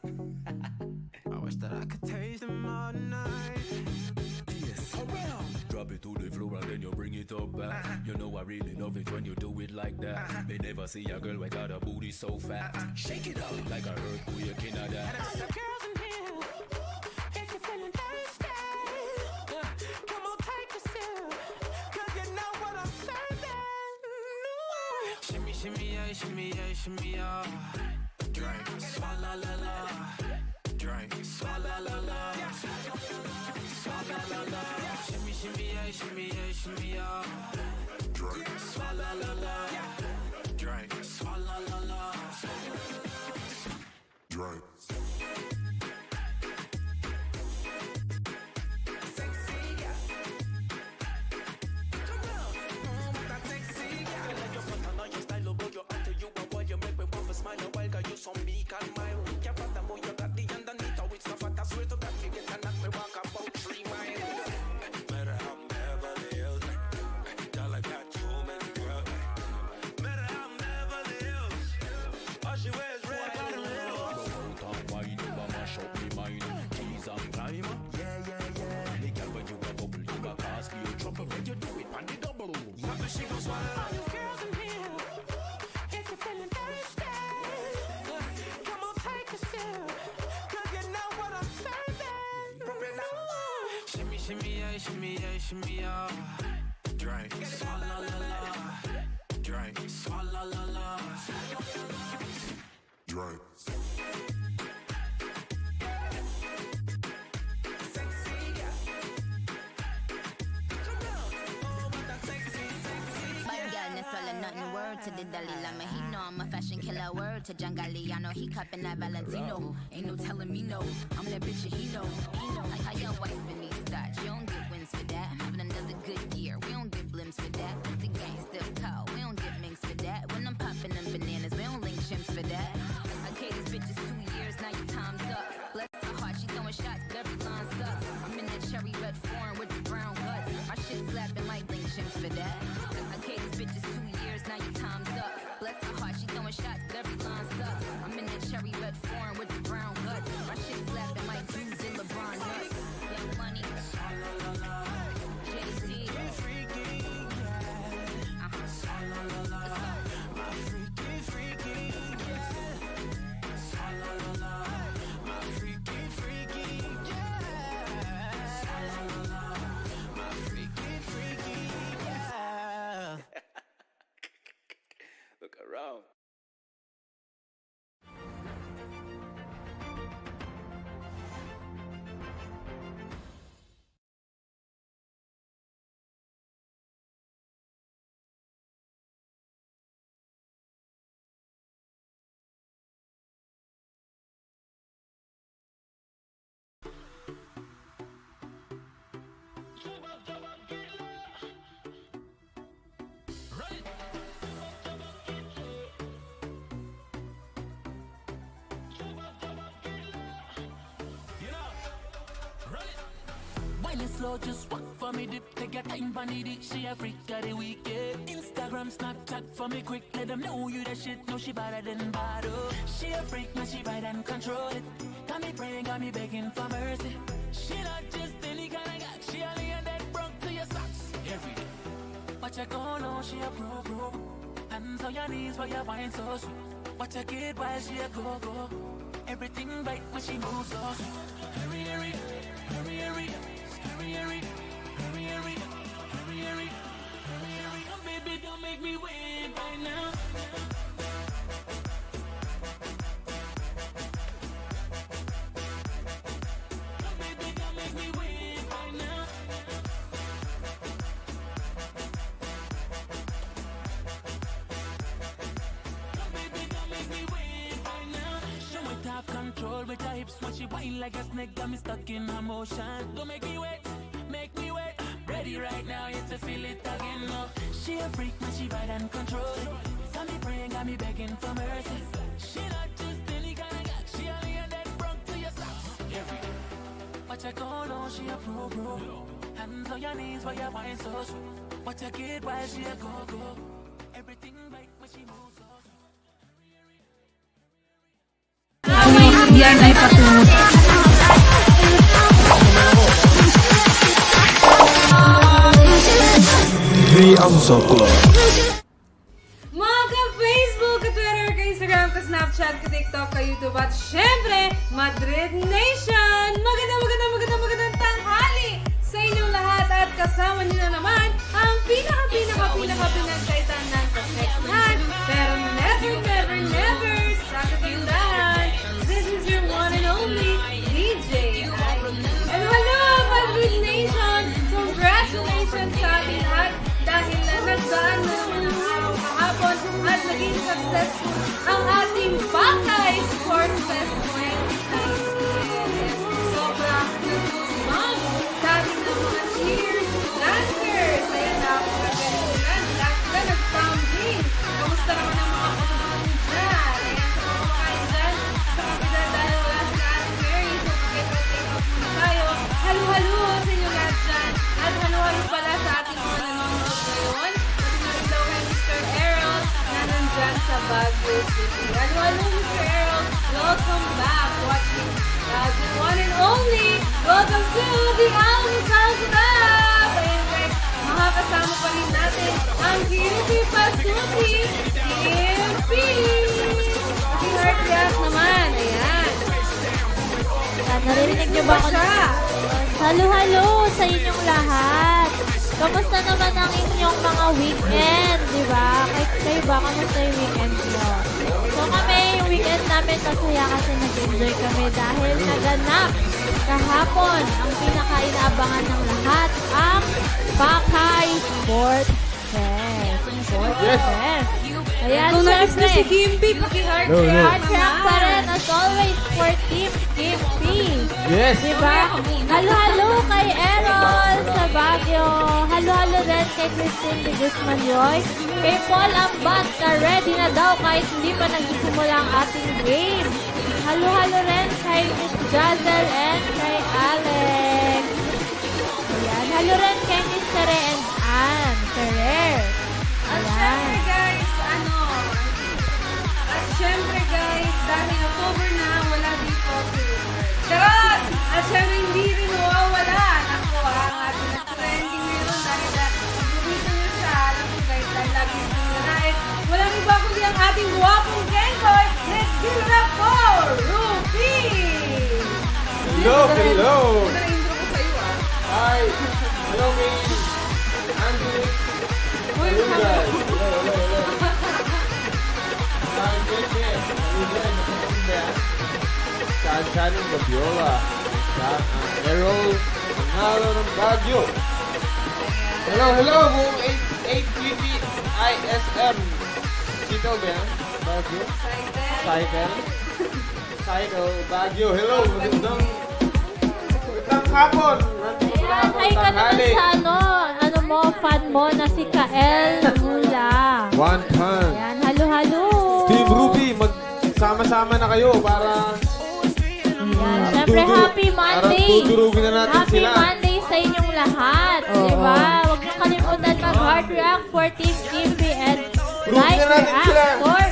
I wish that I could taste them all night. Yes. Around. Drop it to the floor and then you bring it up back. You know I really love it when you do it like that. May never see a girl without a booty so fat. Shake it up like a earthquake in a that. All the girls in here, if you're feeling thirsty, come on, take a sip, 'cause you know what I'm serving. Shimmy, shimmy, yeah, shimmy, yeah, shimmy, yeah. Drink, swalla la la. Drink, swalla la la. Swalla la la. Shimmy, shimmy, yeah, shimmy, yeah, shimmy, yeah. Drink, swalla la la. Drink, swalla la la. Drink. Sexy, yeah. Come on, with that sexy, yeah. I like your front, I know your style, oh boy, you're onto you, but boy, you make me want to smile a while, 'cause you so meek and mild. Your fat, boy, you got the underneath, oh, it's so fat, I swear to God, you get to knock me walk about 3 miles. Matter how I'm Beverly Hills, girl, I got too many girls. Matter how I'm Beverly Hills, all she wears red bottom heels. Don't wine, you a mash up me mind. Cheese and climb. Yeah, yeah, yeah. The girl when you a bubble, you a cause for your trouble. When you do it on the double. Papa, she gon' swallow. All you girls in here, if you're feeling thirsty, come on, take a sip, 'cause you know what I'm serving. Shimmy, shimmy, yeah, shimmy, yeah, shimmy, yeah. Drink, swalla la la. Drink, swalla la la. Drink. Sexy, yeah. Come on, with that sexy, sexy, Bad yeah. girl, no swallow nothing. Word to the Dalai Lama. He know I'm a fashion killer. Word to John Galliano. He cupping that Valentino. Ain't no telling me no. I'm that bitch and he know. Like how your wife in these thoughts. You don't get wins for that. I'm having another good year. We don't get blimps for that. It's the gang still tall. We don't get minks for that. When I'm popping them bananas, we don't link chimps for that. Okay, these bitches 2 years, now your time's up. Bless her heart, she throwing shots, but every line sucks. I'm in that cherry red foreign with the brown guts. My shit slapping like link chimps for that. Okay, these bitches 2 years, now your time's up. Bless her heart, she throwing shots, but every line sucks. I'm in that cherry red foreign with the brown guts. My shit slapping like Juice and LeBron nuts. Young Money, Jay-Z, Freaky, yeah. Swalla la la. My freaky, freaky, yeah. Swalla la la. My freaky, freaky, yeah. Swalla la la. My freaky, freaky, yeah. Look around. Wine it slow, just walk for me dip. Take your time, bunny dick. She a freak of the weekend. Instagram, Snapchat for me quick. Let them know you that shit. Know she better than bad. She a freak, now she ride and control it. Got me praying, got me begging for mercy. She not just any kind of guy. She only a dead broke to your socks every day. Watch her go on, she a pro. Hands on your knees for your wine so sweet. Watch her kid while she a go. Everything right when she moves so sweet. Hurry, hurry, hurry, hurry. Hurry, hurry, hurry, hurry, hurry, hurry, hurry, hurry. Oh, baby, don't make me wait right now. Oh, baby, don't make me wait right now. Oh, baby, don't make me wait right now. She might have control with her hips when she whine like a snake. Got me stuck in her motion. Don't make me wait. Make me wait, ready right now, yeah, to feel it again. No. She a freak, man, she ride and control it. Got me praying, got me begging for mercy. She not just any kind of guy. She only a dead broke to your socks every day. Watch her go on, she a pro. Hands on your knees while you wine so sweet. Watch her kid while she a go. Everything right when she moves so sweet. yan ay patungo. Mga ka-Facebook, ka-Twitter, ka-Instagram, ka-Snapchat, ka-TikTok, ka-YouTube, at syempre, Madrid Nation! Magandang tanghali sa inyong lahat at kasama niyo na naman ang pinaka-pinagkaitan ng kasekshan, pero never sa katindahan. This is your one and only DJ. And hello, Madrid Nation! Congratulations sa ating lahat dahil nagdaan na naman ang araw kahapon at naging successful ang ating Bakay Sports Fest 2019. Sobrang nagsusumang sa ating ng mga cheers, dancers. Ayan na ako nagkailan. Lahat sila nag-sounding. Kamusta naman ang mga kapatid dyan? Ayan sa mga makain dyan. Sa kapatid dahil wala sila Ate Mary. So, pag-take off muna tayo. Halo-halo sa inyo lahat dyan. At halo-halo pala sa ating mga nanonood ngayon. At daw kay Mr. Errol na nandyan sa Baguio City. Halo-halo Mr. Errol. Welcome back watching the one and only. Welcome to the Almusal Club. Ayan guys, makakasama pa rin natin ang Kimpi Pasuti. Kimpi! Heart react naman. Ayan. Naririnig niyo ba ako? Siya. Halo-halo sa inyong lahat. Kamusta naman ang inyong mga weekend, di ba? Kayo ba? Kamusta yung weekend niyo? So kami, yung weekend namin masaya kasi nag-enjoy kami dahil naganap kahapon ang pinaka-inaabangan ng lahat, ang Bakay Sport Fest. Fest. Ayan, Kung nais na si syempre. Kimpi, paki-heart Heart react track pa rin naman. as always for Team Kimpi. Yes. Diba? Halo-halo kay Errol sa Baguio. Halo-halo rin kay Christine de Guzman Yoy. Kay Paul Ambat na ready na daw kahit hindi pa nagsisimula ang ating game. Halo-halo rin kay Miss Jazel and kay Alex. Ayan. Halo rin kay Miss Tere and Ann Ferrer. At syempre guys, dahil October na, wala dito si Rumor. Charot! At syempre hindi rin mawawala. Ako ang ating trending ngayon dahil dito niyo siya. Alam ko guys, dahil lagi ito nilalain. Walang iba kundi ang ating guwapong Genkoy. Let's give it up for Ruby! Hello. Ito na intro ko sa iyo ah. Hi. Hello, May. Andrew. Uy, Hello, guys. Hello. Hi, Pepe. Saan-saan ng Viola. Errol. Manalo ng Baguio. Hello. Buong 8PP ISM. Sito ba yan? Baguio? Cycle. Baguio. Hello. Magandang hapon. Ayan, hi ka naman sa ano mo, fan mo na si Kael Mula. One ton. Ayan, halo-halo. Team Ruby, magsama-sama na kayo para Ayan, syempre happy Monday. Para tudurugin na natin Happy sila. Monday sa inyong lahat. Diba? Huwag niyo kalimutan mag-heart react for Team Kimpi and like na natin react sila. for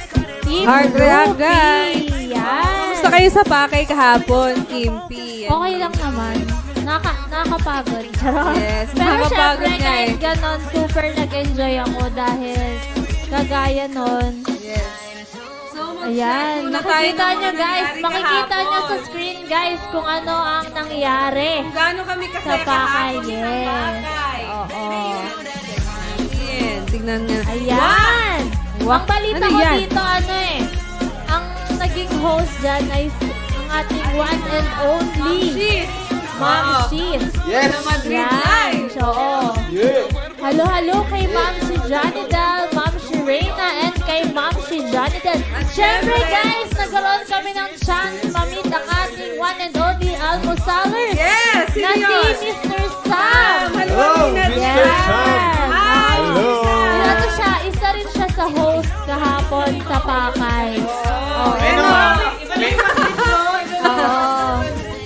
Team Heart react, Ruby. guys. Yan. Gusto kayo sa Pakay kahapon, Kimpi. Okay lang naman. Nakakapagod. Charot. Yes, Pero nakakapagod syempre, nga kahit eh. ganon, super nag-enjoy ako dahil kagaya nun. Yes. So, Ayan, muna tayo makikita ng nyo mga guys, nangyari makikita nyo kahapon. sa screen guys kung ano ang nangyari. Kung gaano kami kasi Sa Pakay, kahapon sa yes. Pakay. Oo. Ayan, tignan nga. Ayan! Ang balita Ano ko yan? dito, ang naging host dyan ay ang ating one and only Cheese! Ma'am Cheese. Yes. Sa Madrid Yan, Live! oo. Yeah. Halo-halo kay Ma'am si Johnny Del, Ma'am si Reina, and kay Ma'am si Johnny Del. Siyempre guys, nagkaroon kami ng chance mamit ang ating one and only almusalers Yes! Sino na si yun? Mr. Sam. Hello, Mr. Yes. Sam. Hi! Hello. Ito siya, isa rin siya sa host kahapon sa Pakay. Oh, Ano? Oo.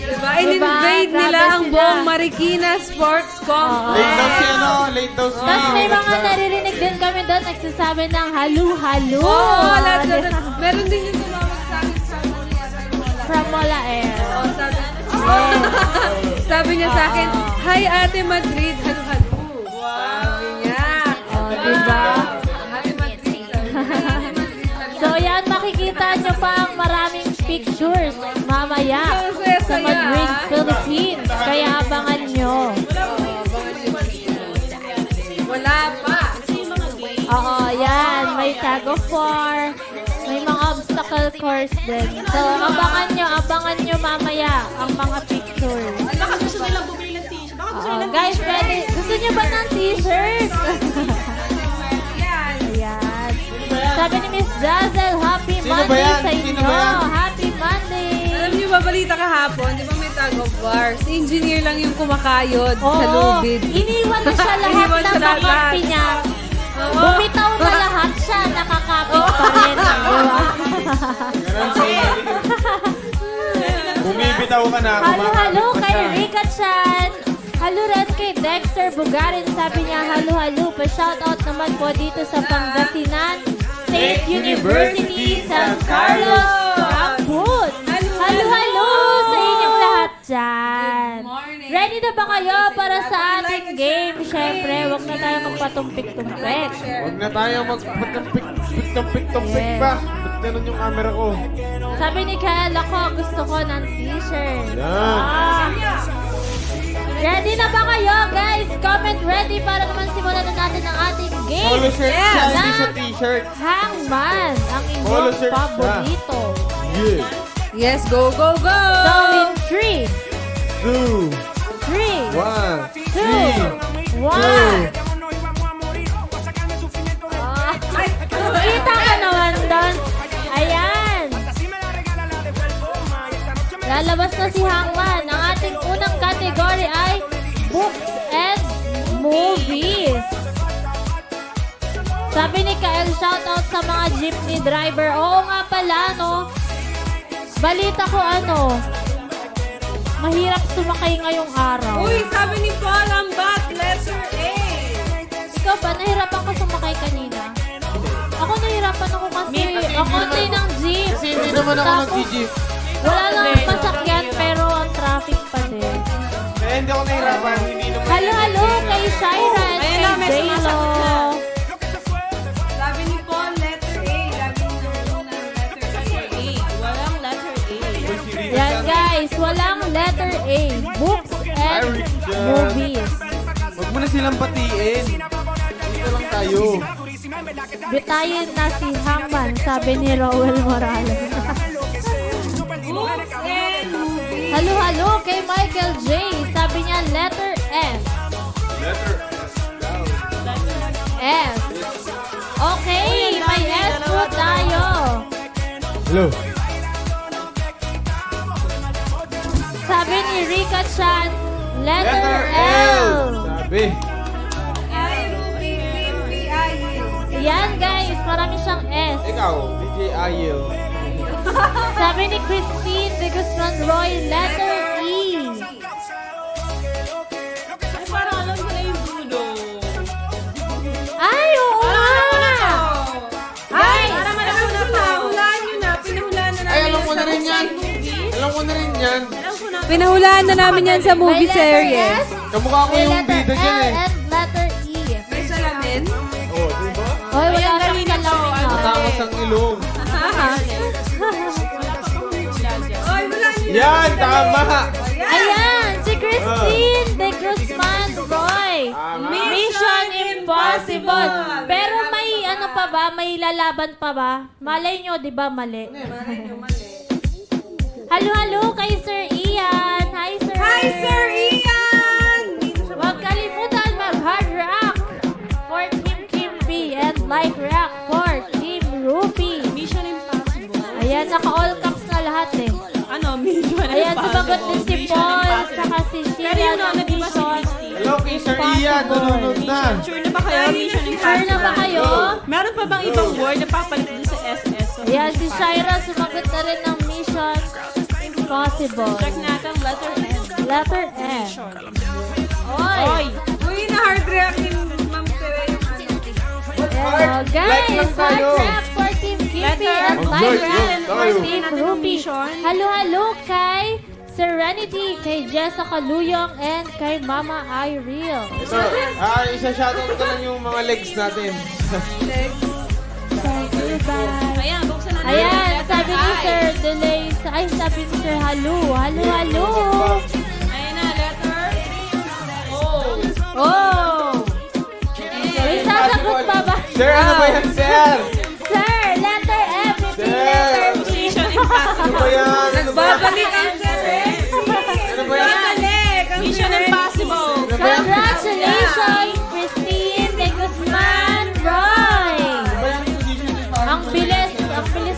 Diba? In-invade Grabe nila ang sila. buong Marikina Sports Complex. Late daw si Late daw si Tapos may mga naririnig din kami doon nagsasabi ng halo-halo. Oo, lahat Diba? na. Meron din yung tumawag sa akin sa From Mola Sabi niya sa akin, Hi Ate Madrid, halo-halo. Sabi niya. Oh, diba? Ate Madrid. So yan, makikita nyo pa ang maraming pictures mamaya sa Madrid, Philippines. Kaya abangan nyo. Wala pa. Oo, yan. May tag of war. May mga obstacle course din. So, abangan nyo mamaya ang mga pictures. Baka gusto nilang bumili ng t-shirt. Baka gusto Oo, nilang guys, t-shirt. pwede. Gusto nyo ba ng t-shirt? Ayan. Sabi ni Miss Jazel, Happy Sino ba Monday yan? sa Sino inyo. ba yan? Happy Monday. Alam niyo ba, balita kahapon, di ba may tag of war? Si engineer lang yung kumakayod sa Oo, lubid. iniwan na siya lahat Iniwan ng siya lahat. kakampi niya. Bumitaw na lahat siya, nakakapit pa rin. Di ba? Ganun siya. Bumibitaw ka na. Halo-halo kumakapit pa kay siya. Rika Chan. Halo rin kay Dexter Bugarin. Sabi niya, halo-halo. Pa-shoutout naman po dito sa Pangasinan State University, San Carlos Campus. Halo-halo sa inyong lahat dyan. Ready na ba kayo para sa ating game? Siyempre, wag na tayo magpatumpik-tumpik. Huwag na tayo magpatumpik-tumpik Yes. pa. Ba't ganun yung camera ko? Sabi ni Kyle, ako gusto ko ng t-shirt. Yan. Ah. Ready na ba kayo, guys? Comment ready para naman simulan na natin ang ating game. Polo shirt siya, hindi siya ng t-shirt. Hangman, ang Polo inyong shirt siya. paborito. Yeah. Yes, go, go, go! So in 3, 2, 3, 1, 2, 1. Kita ka naman doon. Ayan. Lalabas na si Hangman. Ang ating unang category ay books and movies. Sabi ni Kael, shoutout sa mga jeepney driver. Oo nga pala, no? Balita ko mahirap sumakay ngayong araw. Uy, sabi ni Paul Ambat, letter A. Ikaw ba, nahirapan ka sumakay kanina? Ako nahirapan ako kasi ang konti ng jeep. Kasi hindi naman ako Tapos, nag-jeep. wala lang masakyan pero ang traffic pa din. Kaya hindi ako nahirapan. Hindi naman. Halo-halo kay Shira and Ayan na, may kay sumasagot J-Lo. na. Sabi ni Paul, letter A. Lagi niyo ng letter A. Walang letter A. Yan guys, walang letter A. Books and movies. Huwag mo na silang patiin. Dito lang tayo. Bitayin na si Hangman, sabi ni Rowell Morales. Books and movies. Halo-halo kay Michael J. Sabi niya letter S. S. Okay, may S po tayo. Hello. Sabi ni Rika Chan, letter Letter L. L. Sabi. Ay, Ruby, Kimby, Ayil. Yan guys, marami siyang S. Ikaw, DJ Ayel. Sabi ni Christine de Guzman Roy, letter E. Ay, parang alam ko na yung dulo. Ay, oo nga! Ay, Para malaki na pa. Hulaan nyo na. Pinahulaan na namin. Ay, alam ko na rin yan. Alam ko na rin yan. Pinahulaan na namin yan sa may movie letter serye. S, Kamukha ko may yung letter bida dyan L, eh. and letter E. May salamin? Oh, di ba? Hoy, wala kang salamin ha. Matangos ang ilong. Oy, wala nyo. Yan, tama. Ayan, si Christine de Guzman Roy. Mission Impossible. Pero may ano pa ba? May lalaban pa ba? Malay nyo, di ba mali? Halo-halo kay Sir Ian. Hi, Sir. Hi, Sir Ian! Huwag kalimutan mag-hard rock for Team Kimby and light rock for Team Ruby. Mission Impossible. Ayan, naka-all caps na lahat eh. Ano? Mission Ayan, Impossible. sumagot din si Mission Paul, Impossible. saka si Pero Sheila yun, ng ano, di ba si Mission. Christy? Hello, kay Sir Ian. Nanonood na. Sure na ba kayo? Mission Sure Impossible. na ba kayo? Meron pa bang ibang word na papalit dun sa SS? So, Ayan, si Shira sumagot na rin ng Mission Impossible. check natin letter N. Letter N. Oy! Oy! Uy, na-hard react ni Ma'am Tere yung ano. Ayan, Like guys, lang tayo. hard rap for Team Kimby Letter and Like light lang rap for tayo. Team Natin ang Ruby. mission. Halo-halo kay Serenity, kay Jessa Caluyong, and kay Mama Ireel. Ito, isa-shoutout ko lang yung mga legs natin. Ayan, buksan na Ayan, sabi ni Sir Delay, sabi ni Sir Halu. Halu. Ayan na, letter O. Oh! May sasagot pa ba? Sir, ano ba yan, sir? Sir, letter F, Sir! letter B. Position impossible. Ano ba yan? Ano ba yan? Babalik ang Serenity. Ano ba yan? Babalik ang Mission Serenity. impossible. Congratulations, Christine de Guzman Roy! Ang bilis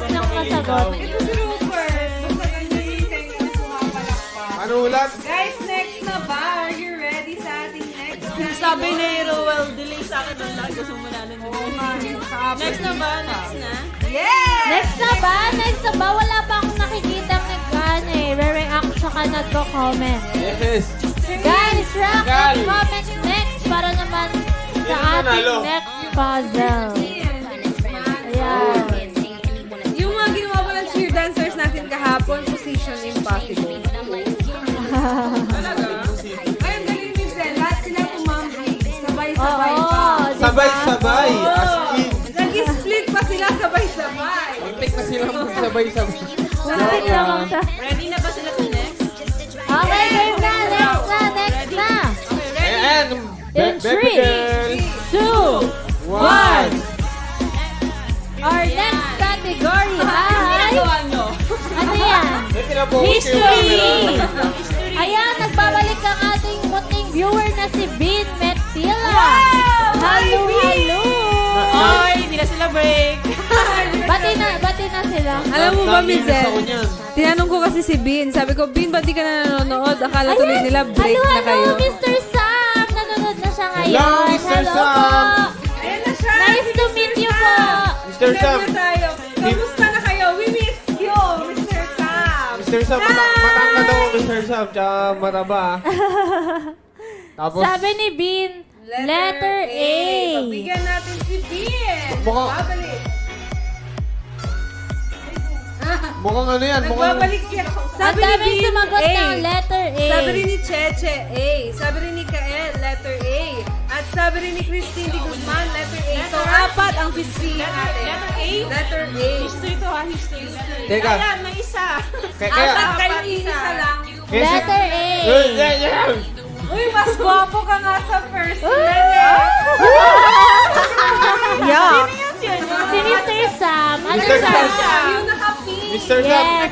ng nasagot. Ito si Rupert. Basta ganyan yung tenga na sumapalakpak. Ano ulat? Guys, next na ba? Are you ready sa ating next? Sabi ni Roel, delay sa akin ng lag. Gusto mo na lang. Next na ba? Next na? Yes! Next na ba? Wala pa akong nakikita re-react tsaka nagko-comment. Yes. Guys, react Gal. and comment next para naman sa Sino ating nanalo? next puzzle. Ayan. Yung mga ginawa ko ng cheer dancers natin kahapon, position impossible. Talaga? Ay, ang galing ni Zen. Lahat sila kumambi. Sabay-sabay Oo, pa. diba? Sabay-sabay. As in. Nag-split pa sila sabay-sabay. Muntik na silang magsabay-sabay. Muntik lamang sa... Ready na ba sila sa next? Okay, next na. And, In baby 3, girl. 2, 1. 1. Our next category ay... Ano yan? History. Ayan, nagbabalik ang ating munting viewer na si Bin Metila. Hello. Oy, hindi na sila break. Bati na sila. Alam mo ba, Dami na sa Mizel? kunyan. Tinanong ko kasi si Bin. Sabi ko, Bin, ba't di ka na nanonood? Akala tuloy nila break na kayo. Hello, Mr. Sam. Nanonood na siya ngayon. Hello, Mr. Hello Sam. po. Ayan na siya! Nice to meet you po. Mr. Sam. Interview tayo. Kamusta na kayo? We miss you, Mr. Sam! Mr. Sam, matangka daw, Mr. Sam. Tsaka mataba. Tapos, Sabi ni Bin, letter A. Pabigyan natin si Bin. Mukhang- Babalik. mukhang ano yan, mukhang... Nagbabalik siya. Ang Sabi ni daming Bin, sumagot A. ng letter A. Sabi rin ni Cheche, A. Sabi rin ni Kael, letter A. At sabi rin ni Christine de Guzman, letter A. So, apat ang pisihin natin. Letter A? Letter A. History to ha, history. Teka. Ayan, may isa. Kaya, Apat kayo isa lang. Letter A. Uy, mas gwapo ka nga sa first Ooh. letter. Yeah. Si Mr. Sam. Ano Mr. sa? Sam. Yung naka-pink. Mr. Sam. Yes,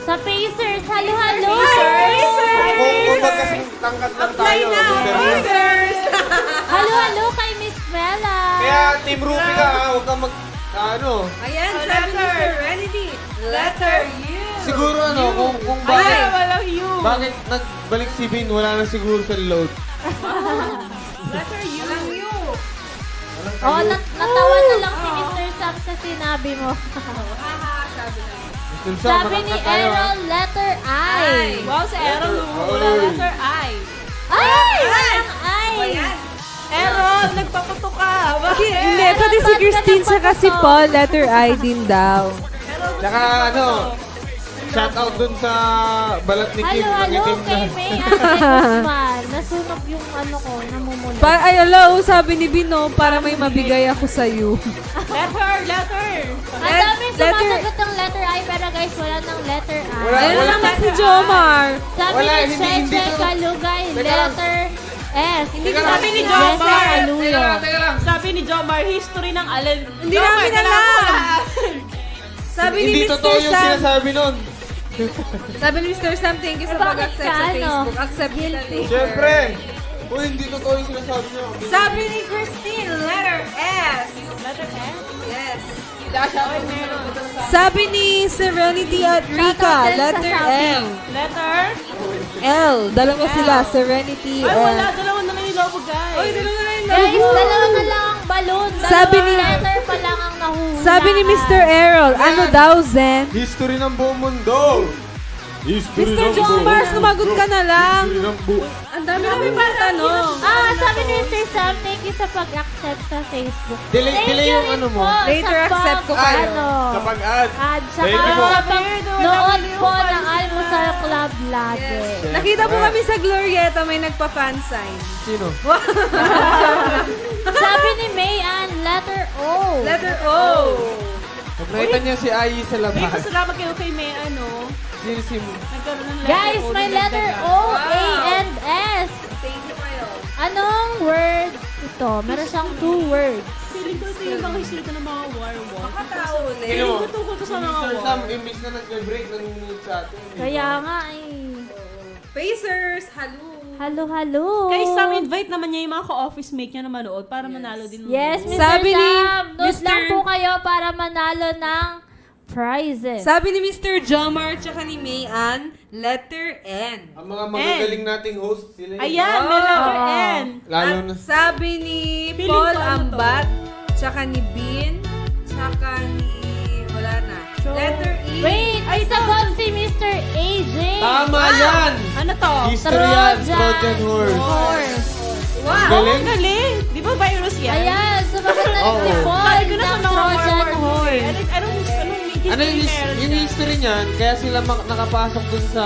sa Pacers. Halo. Kung magkasangkat lang tayo. Apply na. Mr. Sam. Orders. Halo kay Miss Mela. Kaya, Team Ruby ka, ha? Huwag kang mag... Ano? Ayan, sabi ni Serenity. Letter U. Siguro ano, kung Ay, bakit... walang U. Bakit nagbalik si Bin, wala na siguro sa load. Letter U. Walang U. Oh, natawa na lang si Mr. Sam sa sinabi mo. Mr. Sam, Sabi ni matangkat tayo, ha? Errol, letter I. Wow, sa Aaron, wala letter I. Ay! Walang I. Ayan. Aaron, nagpaputok ka. Bakit? Hindi, pati si Christine saka si Paul, letter I din daw. Tsaka ano, shout out dun sa balat ni Kim. Halo Nangitim kay na. May Guzman. Nasunog yung ano ko, namumula. Ay, hello, sabi ni Bino, para may mabigay ako sa iyo. Letter. Ang daming sumasagot ng letter I, pero guys, wala ng letter I. Wala. Ayun naman si Jomar. Sabi Wala, ni hindi Cheche to. Kalugay, Teka lang. letter S. Teka lang. Sabi ni Jessa Jomar. Caluyo. Teka lang. Sabi ni Jomar, history ng Allen. Hindi namin alam. Sabi ni Hindi Mr. totoo yung Sam. sinasabi nun. Sabi ni Mr. Sam, thank you sa Bakit pag-accept ka, sa ano? Facebook. Accept kita later. Siyempre. Uy, hindi totoo yung sinasabi nyo. Sabi ni Christine, letter S. Letter S? Yes. Sabi ni Serenity at Rika, Shoutout din sa letter Sabi. L. Letter? L. Dalawa sila, Serenity Ay, and... wala. Dalawa na lang yung logo, guys. Oy, dalawa na yung Guys, logo. dalawa na lang ang balloon. Sabi Dalawang ni- letter pa lang ang nahuhulaan. Sabi ni Mr. Errol, ano daw, Zen? History ng buong mundo. History Mr. Jomar, sumagot ka na lang. History ng buong... Ang dami pa tanong. Sabi ni Mr. Sam, thank you sa pag-accept sa Facebook. Delay Thank delay you yung rin ano mo. po Later sa accept ko pag- kayo. ano, Sa pag-add. At saka Thank you po. sa pag-nood po ng Almusal Universal Club lagi. Yes. Nakita po kami sa Glorieta, may nagpa-fan sign. Sino? Sabi ni Mayan, letter O. Letter O. Pag nakita niya si Ayi sa Ay, labas. pasalamat kayo kay May, Sino si... nagkaroon ng letter Guys, O, may dinagdagan. letter O, A, and S. Thank you kayo. Anong word ito? Meron siyang 2 words. Feeling ko ito yung mga history ng mga war-war. Makatao ulit. Sino? Feeling ko tungkol to sa mga Sir war. Sam, imbis na nag-break, nanonood sa atin. Kaya nga eh. Pacers, halo. Halo. Kay Sam, invite naman niya yung mga ka-office mate niya na manood para manalo din. Yes, Mr. Sabi ni Sam. Note Mr. lang po kayo para manalo ng prizes. Sabi ni Mr. Jomar tsaka ni Mayan, letter N. Ang mga magagaling nating host, sila yun. Ayan, may letter N. Lalo na. At sabi ni Feeling Paul ko ano to? Ambat, tsaka ni Bean, tsaka ni... wala na. Letter E. Wait, ay sagot si Mr. AJ. Tama yan! Ano to? History yan, Trojan Horse. Horse. Wow! Galing. Ang galing. Di ba virus yan? Ayan, sumagot na rin si Oo. Paul Sabi ko na sa ng mga Trojan war-war movie. Horse. Anong Ano yung, meron yung dyan? history niyan, kaya sila nakapasok dun sa...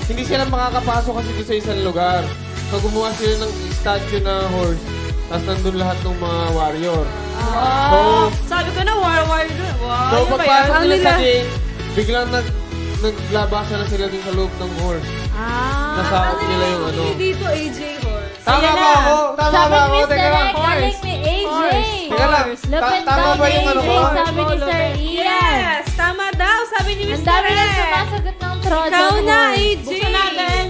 Hindi sila makakapasok kasi dun sa isang lugar. So gumawa sila ng statue na horse. Tapos nandun lahat ng mga warrior. Oh, sabi ko na war-war doon. Wow, So ano ba yan? pagpasok Ano nila sa nila? gate, biglang naglabasan na sila dun sa loob ng horse. Ah. Nasakop nila yung ano. Hindi dito AJ Horse. Tama Ayan ba na. ako? Tama Sabi ba ni ako? Mr. Teka lang. Ek, galing ni AJ. Teka lang. Lupit Tama daw ba ni yung ano AJ, ko? sabi ni Sir Ian. Yes! Tama daw, sabi ni Ang Mr. dami na Ek. sumasagot ng Trojan Ikaw na, Horse. AJ! Buksan natin.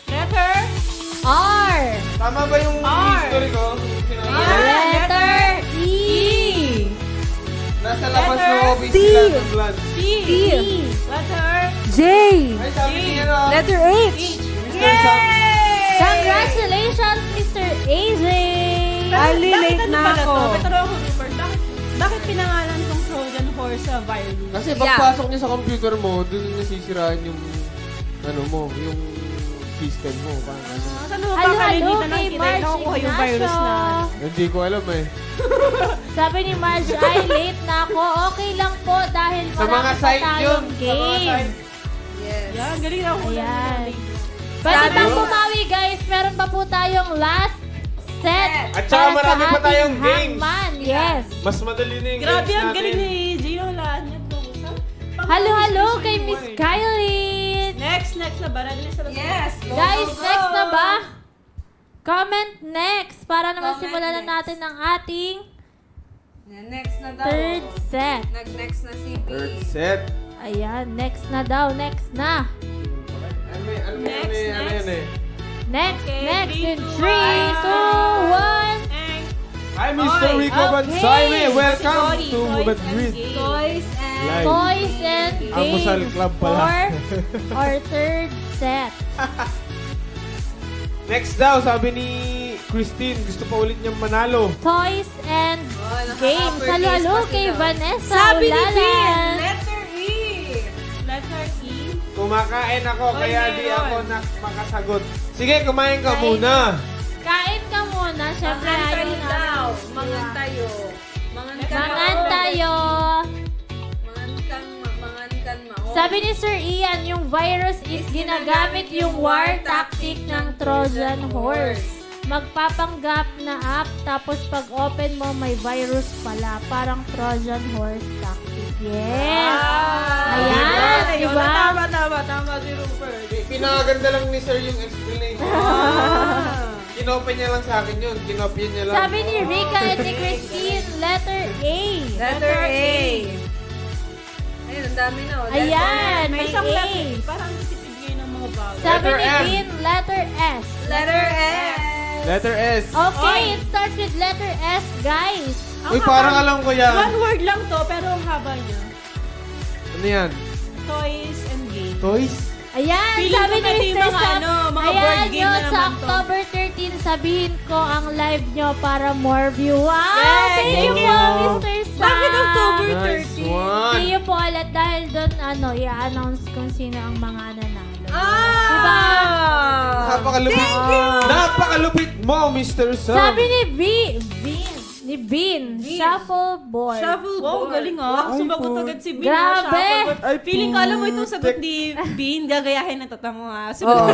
Letter R. Tama ba yung history ko? Letter E. Nasa labas Letter ng office T. sila ng blood. T. T. Letter J. Ay, sabi niya na. Letter H. Mr. Sam. Congratulations, Mr. AJ. Ali, Bakit late ano na pala ako. to? Petro ako, Rupert. Bakit pinangalan tong Trojan Horse sa virus? Kasi pagpasok niya sa computer mo, dun nasisiraan yung ano mo, yung system mo. Paano? Saan mo Halo, pakalinitan ng kay kita? Marge Nakukuha yung virus na. Ignacio. Hindi ko alam eh. Sabi ni Marge, ay late na ako. Okay lang po dahil Sa mga marami pa site yun. tayong Sa mga game. site. Yes. Yan, galing na ako. Ayan. Pwede Sabi- bang bumawi guys? Meron pa po tayong last set. At saka para marami sa pa tayong ating games. hangman. Yes. Mas madali na yung Grabe, games ang galing natin. ni Gio. Lahat niya to. Halo kay Miss Kylie. Next na ba? Ready na sila? Yes. Go, Guys, go, go. next na ba? Comment next para naman Comment simulan na next. natin ang ating Next na daw. third set. Nag-next na si B. Third set. Ayan, next na daw. Next na. Ano Next, yan eh? Next, Okay, next three, in two, 3, 2, 1. And Hi, Mr. Oy, Rico okay. Bansaime. Welcome Toy, to toys Madrid. and games. Toys and... Live. Toys and Almusal games club pala. for our third set. Next daw, sabi ni Christine, gusto pa ulit niyang manalo. Toys and games. nakaka-per Halo days pa kay sila. Vanessa Sabi ni Ulalan. Bean, letter E. letter E. Kumakain ako, Oy, kaya di meron. ako makasagot. Sige, kumain ka Kain. muna. Kain ka muna. Siyempre, Mangan tayo ayaw daw. namin. Mangan tayo. Mangan ka Mangan mao. tayo. Mangan kan mao. Sabi ni Sir Ian, yung virus is ginagamit yung war tactic ng Trojan Horse. Magpapanggap na app, tapos pag open mo, may virus pala. Parang Trojan Horse tactic. Yes! Ayan, Ayun, diba? Tama si Rupert. Pinakaganda lang ni Sir yung explanation. Kinopya niya lang sa akin yun. Kinopya niya lang. Sabi ni Rika at ni Christine, letter A. Letter A. Ayun, ang dami na. oh. Ayan, May may isang A. letter. Parang tipid ngayon ng mga bagay. Sabi Letter ni M. Bean, letter S. Letter S. Letter S. Okay, Oy. it starts with letter S, guys. Uy, parang alam ko yan. One word lang to, pero ang haba niya. Ano yan? Toys and games. Toys? Ayan, Feeling sabi ko ni pwede yung Mr. mga Sam. ano, mga Ayan board game yun, na sa naman to. October 13, sabihin ko ang live nyo para more view. Wow! Yay! Thank you Thank po, you. Mr. Sam. Bakit October Nice 13? one. See you po ulit dahil doon, i-announce kung sino ang mga nanalo. Ah! Diba? Napakalupit. Napakalupit mo, Mr. Sam. Sabi ni Bean, Ni Bean. Shuffleboard. Wow, galing ah. Sumagot agad si Bean. Grabe. Feeling ko, alam mo itong sagot ni Bean, gagayahin na tata mo ha. Oo.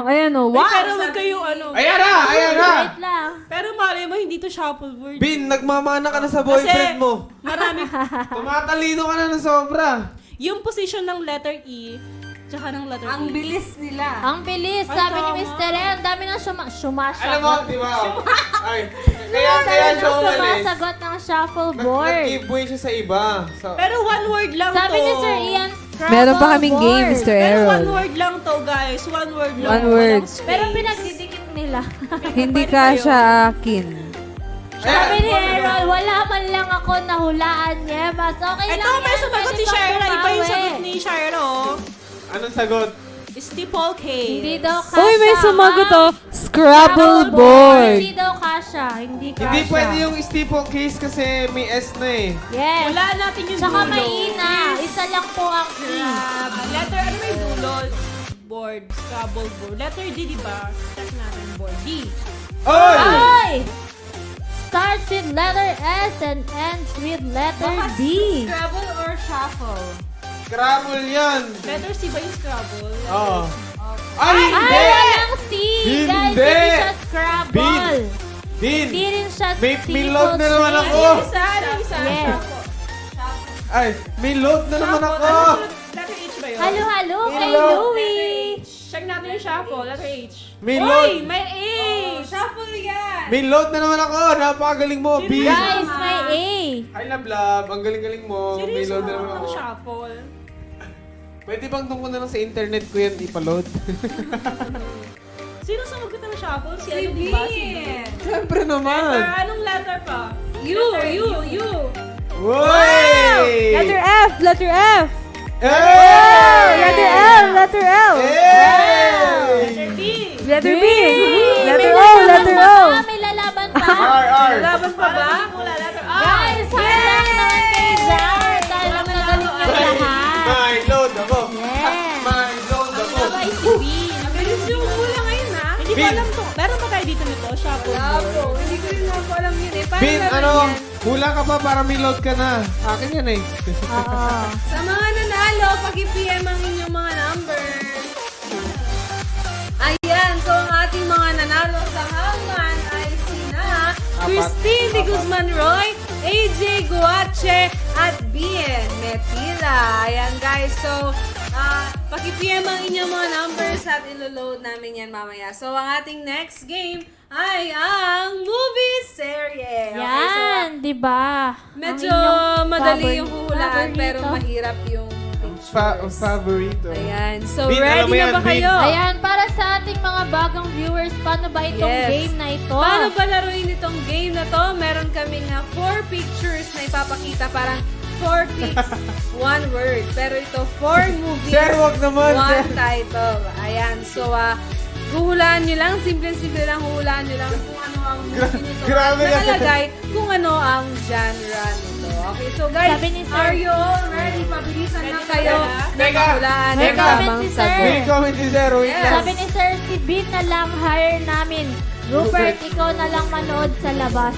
Ayan o. Wow. Pero wag kayo ano. Ayan na! Wait lang. Pero malay mo, hindi to shuffleboard. Bin, nagmamana ka na sa boyfriend mo. Marami. Tumatalino ka na ng sobra. Yung position ng letter E, tsaka ng letter Ang E. bilis nila. Ang bilis, sabi ni Mr. E, ang dami nang sumasagot. Alam mo, di ba? Ay, kaya siya umalis. Sumasagot ng shuffleboard. Nag-giveaway siya sa iba. So, Pero one word lang Sabi to. ni Sir Ian, Scrabble Meron pa kaming game, board. Mr. Pero one Errol. word lang to, guys. One word lang. One word. Walang space. Pero pinagdidikit nila. Hindi ka siya akin. Sabi ni Errol, wala man lang ako nahulaan niya. Mas okay Ito, lang may yan. sumagot Pwede si pang Shaira. Iba yung bumawi. sagot ni Shaira, oh. anong sagot? Steeple cake. Hindi daw kasha. Uy, may sumagot Ah, oh. Scrabble board. Hindi daw kasha. Hindi kasha. Hindi pwede yung steeple case kasi may S na eh. Yes. Wala natin yung Tsaka dulo. may ina. Isa lang po ang E. Letter, ano may dulo? Board. Scrabble board. Letter D, di ba? Check natin board. D. Oy! Ay! Starts with letter S and ends with letter D. Scrabble or shuffle? Scrabble yan. Letter C ba yung Scrabble? Oo. Ay, hindi! Ay, walang C! Guys, Hindi. hindi siya Scrabble. Din! Hindi rin siya May Steeple load na naman Chase. ako. Isa, ano yung isa? Yes. Ay, may load na naman ako. Letter H ba yun? Halo, kay Hello. Louie. Check natin yung shuffle. Letter H. May Uy, load. may H! Shuffle yan. May load na naman ako. Napakagaling mo, B. Guys, may A. Hi, love. Ang galing-galing mo. May Seryoso load na naman naman ako. ang shuffle. Pwede bang tungkol na lang sa internet ko yan ipaload? Sino sumagot ng shuffle? Si ano, di ba? Si Bean. Siyempre Letter, naman. anong letter pa? You. Woy! Letter F. Letter F. Hey! Letter L. Letter L. Hey! Letter B. Letter B. May Letter O. lalaban Letter pa O. ba? May lalaban pa. R. Laban pa ba? Wala, letter R. Guys, hanggang naman kay Jar. Dahil ang nagaling niya lahat. May load ako. Yes. May load ako. Sabay si B. Ang galing yung hula ngayon, ha? Hindi ko Bin. alam to. Meron pa tayo dito nito, shuffle board. Hindi ko rin ako alam yun eh. Paano Bin, naman ano? yan? Hula ka pa para may load ka na. Akin yan eh. Oo. Sa mga nanalo, paki-PM ang inyong mga numbers. Ayan, so ang ating mga nanalo sa hangman ay sina Christine de Guzman Roy, AJ Guache, at Bien Metila. Ayan guys, so paki-PM ang inyong mga numbers at ilo-load namin yan mamaya. So ang ating next game ay ang movie serye. Okay, so Yan, di ba? medyo Ang inyong madali yung favorito. huhulaan pero mahirap yung pictures. Favorito. Ayan. So, Bin, alam mo ready na yan, ba Bin. kayo? Ayan, para sa ating mga bagong viewers, paano ba itong Yes. game na ito? Paano ba laruin itong game na to? Meron kaming 4 pictures na ipapakita. Parang 4 pics, 1 word. Pero ito, 4 movies, Sir, wag naman, 1 sir. title. Ayan. So, huhulaan nyo lang. Simple-simple lang. Huhulaan nyo lang kung ano ang movie nito. Grabe At yan. nakalagay kung ano ang genre nito. Okay, so guys, Sabi ni Sir- are you all ready? Pabilisan lang kayo. Teka, Hulaan May ang comment tamang si Sir. sagot. May comment si Sir. Wait Yes. lang. Sabi ni Sir, si Bin na lang hire namin. Rupert, ikaw na lang manood sa labas.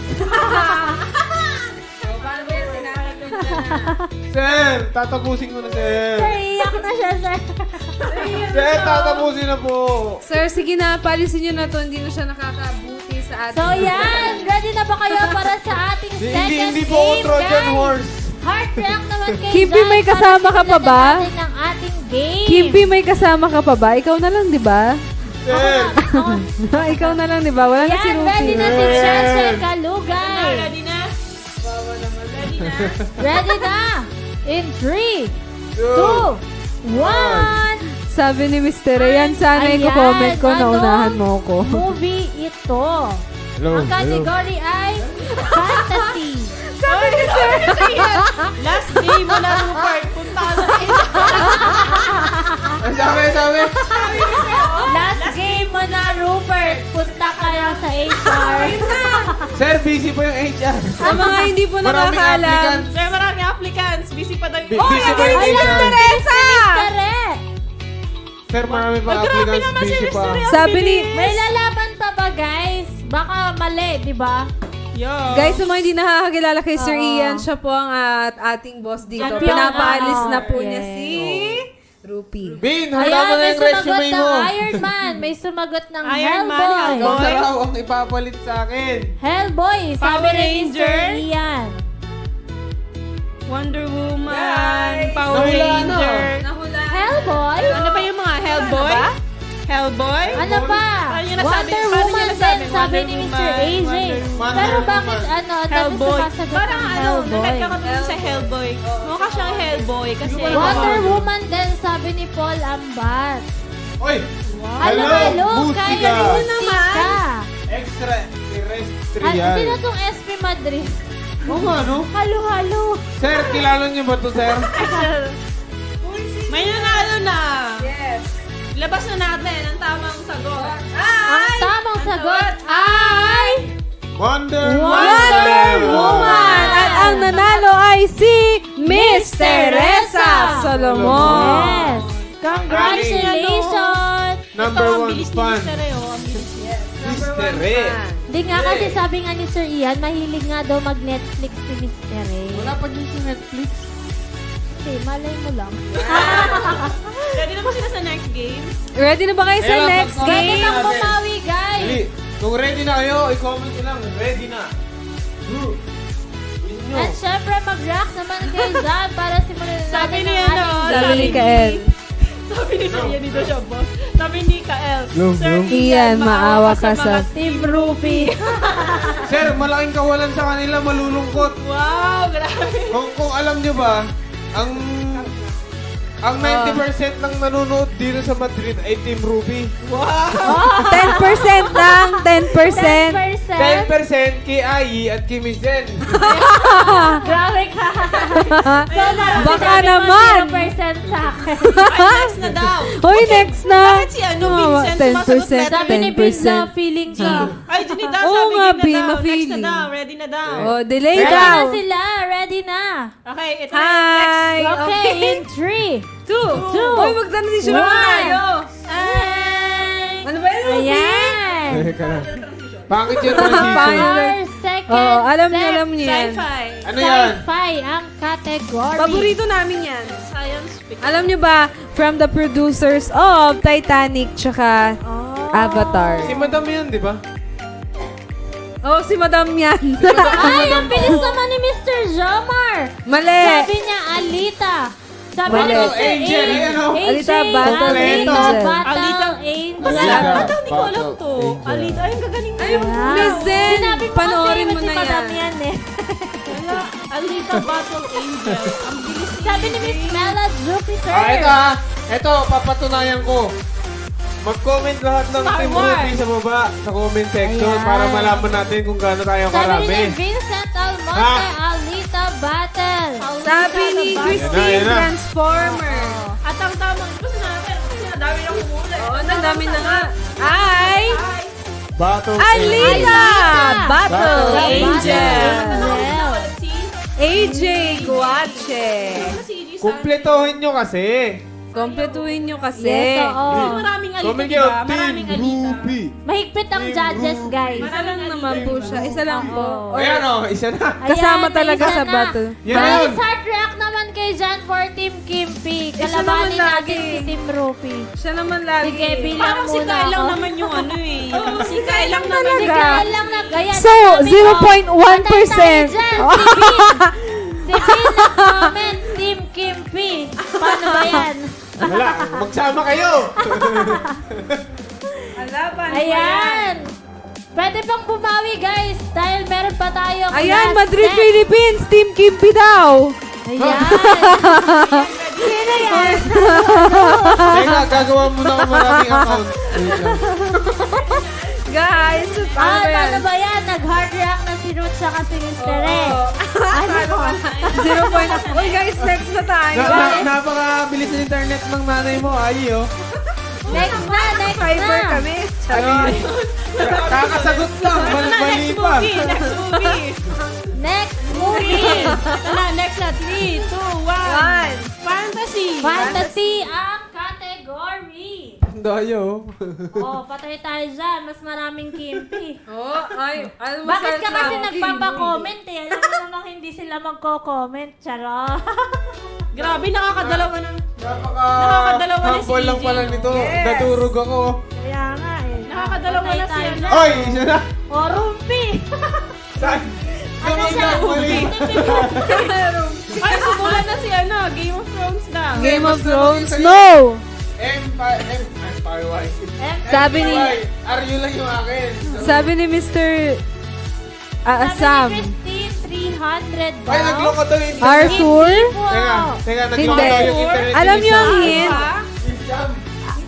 So, paano ba yan? Tinakapin na. Sir, tatapusin ko na, Sir. Sir, iyak na siya, Sir. Sir, tatapusin na po. Sir, sige na, palisin nyo na to. Hindi na siya nakakabuti sa atin. So, yan. Ready na ba kayo para sa ating second Hindi po ako game, Trojan guys? horse. Heart react naman kay Kimby, Jan may para kasama ka pa simulan ba? na natin ang ating game. Kimby, may kasama ka pa ba? Ikaw na lang, di ba? Sir. Ikaw na lang, di ba? Wala na si Yan, Rupi. ready na si Shasha Kalugay. Ready na? Ready na? Ready na? In 3, 2, 1. Sabi ni Mr. Ayan, sana Ayan, i-comment ko, ano? naunahan mo ko. Movie ito. Hello, Ang category ay fantasy. Sabi ni Sir. Last day mo na, Rupert. Punta ka na. Sabi. Last game mo na, Rupert. Punta ka na sa HR. Sir, busy po yung HR. Sa mga hindi po Maraming nakakaalam. applicant. Sir, marami applicants. Busy pa daw. Busy po yung HR. Teresa! Correct. Sir, marami pa Grabe applicants. naman si Busy pa. Mr. Sabi ni... May lalaban pa ba, guys? Baka mali, di ba? Yo. Guys, sa mga hindi nakakakilala kay Sir Ian, siya po ang ating boss dito. Champion. Pinapaalis na po Yes. niya si Rupi. Bin, handa Ayan, mo na may yung sumagot resume ng mo. Iron Man. May sumagot ng Iron Man, Hellboy. Ikaw Hellboy. na raw ang ipapalit sa akin. Hellboy. Sabi Power rin ni Sir Ranger. Ian. Wonder Woman, Guys. Power Nahulaan na. Ranger. Hellboy? Ano pa yung mga Hellboy? Hellboy? Ano pa? Ano yung nasabi? Wonder Paano Woman yung nasabi? din, sabi Wonder ni Mr. Woman, AJ. Woman. Pero Wonder bakit Woman. ano, ang dami Hellboy. sumasagot Parang ng ano, Hellboy. nagkakaroon sa Hellboy. Mukha siyang Hellboy kasi Wonder Woman din, sabi ni Paul Ambat. Oy! Hello, hello, kay musika. Musika. Extra At terrestrial. sino tong SP Madrid? Oo nga, no? Halo, halo. Sir, kilala niyo ba to, sir? May nanalo na. Yes. Labas na natin ang tamang sagot. Ang tamang sagot ay... Wonder Wonder Woman! At ang nanalo ay si Miss Teresa Solomon. Yes. Congratulations. Number Ito, ang one bilis ni fan. Mr. Reo. Ang bilis niya. Mr. Ray. Hindi nga kasi sabi nga ni Sir Ian, mahilig nga daw mag-Netflix si Mr. Ray. Wala pa din sa Netflix. Hindi, malay mo lang. Ready na ba sila sa next game? Ready na ba kayo sa Ayan, next pag- Pwede game? nang bumawi, guys. Dali. Kung ready na kayo, i-comment nyo lang. Ready na. Group. Inyo. At syempre, mag-react naman kayo dyan para simulan na Sabi natin ni ang ano, ating Sabi ni Kael. Sabi ni Sir Ian, dito siya, boss. Sabi ni Kael, Yung, Sir yung. Ian, maawa ka sa mga Team Ruby. Sir, malaking kawalan sa kanila, malulungkot. Wow, grabe. Kung alam nyo ba, ang 90% ng nanonood dito sa Madrid ay Team Ruby. 10% lang, 10%. 10% kay Ai at kay Miss Jen. Grabe ka. Baka naman. 0% sa akin. Ay, next na daw. Hoy, next na. Bakit si ano, Vincent, sumasagot letter? Sabi ni Biz na feeling ka. Ay, Jenny daw, Oo sabi nga, game Bi, na daw. Next ma-feeling. na daw, ready na daw. Oh, delay Ready daw. na sila. Ready na. Okay, ito na. Hi. Okay, in 3, 2, Hoy, mag-transition naman tayo. Ano ba yun, Ruby? Ayan. Teka lang. Bakit yun transition? 4 seconds. Oh, alam niyo yan. Sci-fi. Ano yan? Sci-fi ang category. Paborito namin yan. Science fiction. Alam niyo ba, from the producers of Titanic tsaka Avatar. Si Madam yan, di ba? Oh, si Madam yan. Ay, ang bilis naman ni Mr. Jomar. Mali. Sabi niya, Alita. Sabi ni Battle Mr. Angel, yan, oh. Alita, Battle Alita, Angel. Battle Alita. Angel. Alita. Ata, hindi ko alam to. Angel. Alita, ay, ang gagaling mo. Wow. Miss Zen, Sinabi mo panoorin kasi mo si na Madam yan. yan eh. Wala. Alita Battle Angel. Ang bilis. Sabi ni Miss Mela Jupiter. Ito, papatunayan ko. Mag-comment lahat ng Star Team Wars. Ruby sa baba, sa comment section, Ayan. para malaman natin kung gaano tayo Sabi karami. ni Vincent Almonte, Alita Battle. Sabi ni Christine, Ayan na. Transformer. At ang tamang, ito sinabi, kasi nadami na humula. Oo, nandami na nga. Ay, Battle Alita! Battle Battle Angel. Angel. AJ Guache. Kumpletohin nyo kasi. Kompletuhin nyo kasi. Yes, oo. Maraming Alita, Comment diba? kayo, Maraming Team Alita. Ruby. Mahigpit ang judges, guys. Isa lang naman po siya. Isa lang po. Oo. Ayan o, isa na. Kasama Ayan, talaga isa sa na. battle. Yan Guys, yun. heart react naman kay Jan for Team Kimpi. Isa Kalabanin naman lagi. natin si Team Rupi. Siya naman lagi. Sige, bilang Parang si muna Kyle lang ako. naman yung ano eh. Si Kyle lang naman. Si Talaga. Kyle lang nag-ayan. So, 0.1%. Si Bin nag-comment, Team Kimpi. Paano ba yan? Wala, magsama kayo. Ayan. Pwede pang bumawi, guys. Dahil meron pa tayo. Ayan, Madrid, Philippines. Team Kimpi daw. Ayan. Sino yan? Teka, gagawa muna ako maraming account. Wait lang. Guys, Paano ba yan? Nag-hard react na si Ruth sa kasi Mr. Ray. Ano? 0. Uy, guys, next na tayo. Napakabilis ng internet ng nanay mo, Ayi, oh. Next na, next Fiber na. kami. Kakasagot lang, mali Next pa. movie, next movie. Next movie. Tala, next na. 3, 2, 1. Fantasy. Fantasy ang category. dayo. Oh, patay tayo dyan. Mas maraming kimpi. Oh, ay, Bakit ka kasi nagpapa-comment eh? Alam mo namang hindi sila magko-comment. Charot. Grabe, nakakadalawa ng... Nakakadalawa na si Sample lang EJ, pala no? nito. Yes. Nadurog ako. Kaya nga eh. Nakakadalawa Patay na tayo siya. dyan. Oy, isa na. Oh, rumpi. Saan? Ano siya? Mali. Ay, sumulan na si ano, Game of Thrones na. Game of Thrones? Sa'yo. No! Empire White. Sabi ni... Aryo lang yung akin. Sabi ni Mr. Sam. Sabi ni Christine, 300 daw. Ay, nagloko to yung Arthur? Hindi po. Teka, nagloko Hindi. daw yung internet. Alam ni niyo ang Sam. hint? Sam.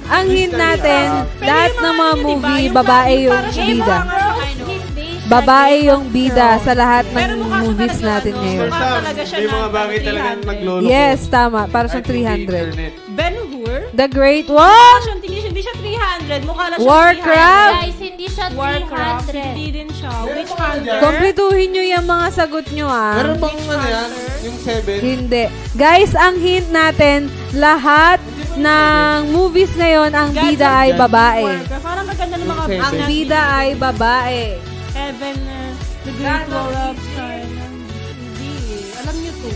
Ang hint natin, Pwede lahat yung ng mga ano, movie, diba? Yung babae parang yung siya bida. yung mga- Hindi siya Babae Game yung of bida Thrones. sa lahat Pero ng mukha siya movies talaga, natin ano, ngayon. mukha Sam, talaga siya may mga na bagay talagang 300. nagloloko. Yes, tama. Para sa Kahit hindi 300. internet. Ben-Hur? The Great What? Hindi siya 300. Mukha lang siya Warcraft? Guys, hindi siya 300. Warcraft. 300. Hindi din siya. Meron Witch pa ba Hunter? dyan? Kompletuhin nyo yung mga sagot nyo Meron ah. bang ano yan? Yung 7? Hindi. Guys, ang hint natin, lahat ng movies ngayon, ang bida ay babae. Warcraft. Parang maganda ng mga Yung Ang bida ay babae. Heaven, The Great War of China. Hindi. Alam niyo to.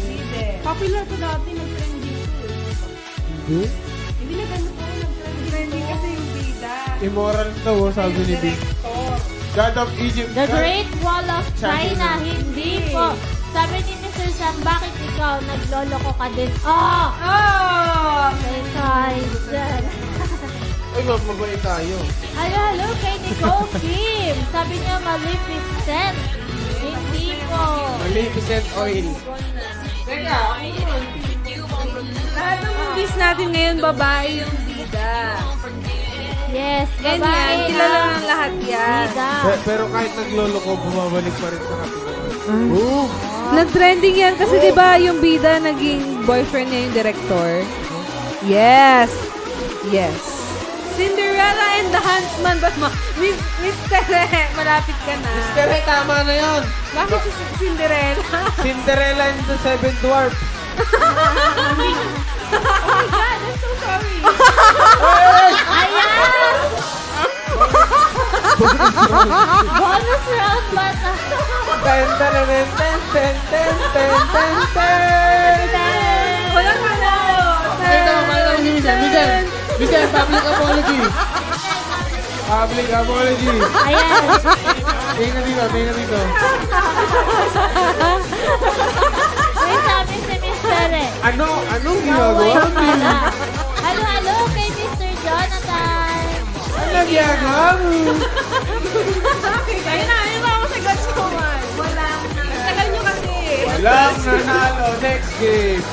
Popular to dati. Nag-trending to. Hindi. Hindi na ganun to. Nag-trending kasi yung bida. Immoral daw, sabi ni Big. God of Egypt. The Great Wall of China, hindi po. Sabi ni Mr. Sam, bakit ikaw nagloloko ka din? Oh! Oh! Patay tayo dyan. Ay, mabait tayo. Hello, kay Nicole Kim. Sabi niya, Maleficent. Hindi po. Maleficent oil. Teka, lahat ng movies natin ngayon, babae yung bida. Yes, Yan babae yan, kilala ng lahat yan. bida. Pero kahit nagloloko, bumabalik pa rin sa kapitan. Nag-trending yan kasi di ba yung bida naging boyfriend niya yung director? Yes. Yes. Cinderella and the Huntsman. Mr. Malapit ka na. Pero tama na yun. Bakit si Cinderella? Cinderella and the Seven Dwarfs. Ayan! Bonus round ba ito? Ten, ten, ten, ten, ten, ten, ten, ten, ten. Walang manalo. Ito, malalaman ni Michelle. Michelle, public apology. Public apology. Ayan. Tingnan dito. May sabi si Mr. eh. Anong Naway ginagawa? pala. Halo, kay Mr. Jonathan. Ano ginagawa mo? Ayun na, ayun ba ako sa God's Command? Wala. Tagal nyo kasi. Walang nanalo. Next game.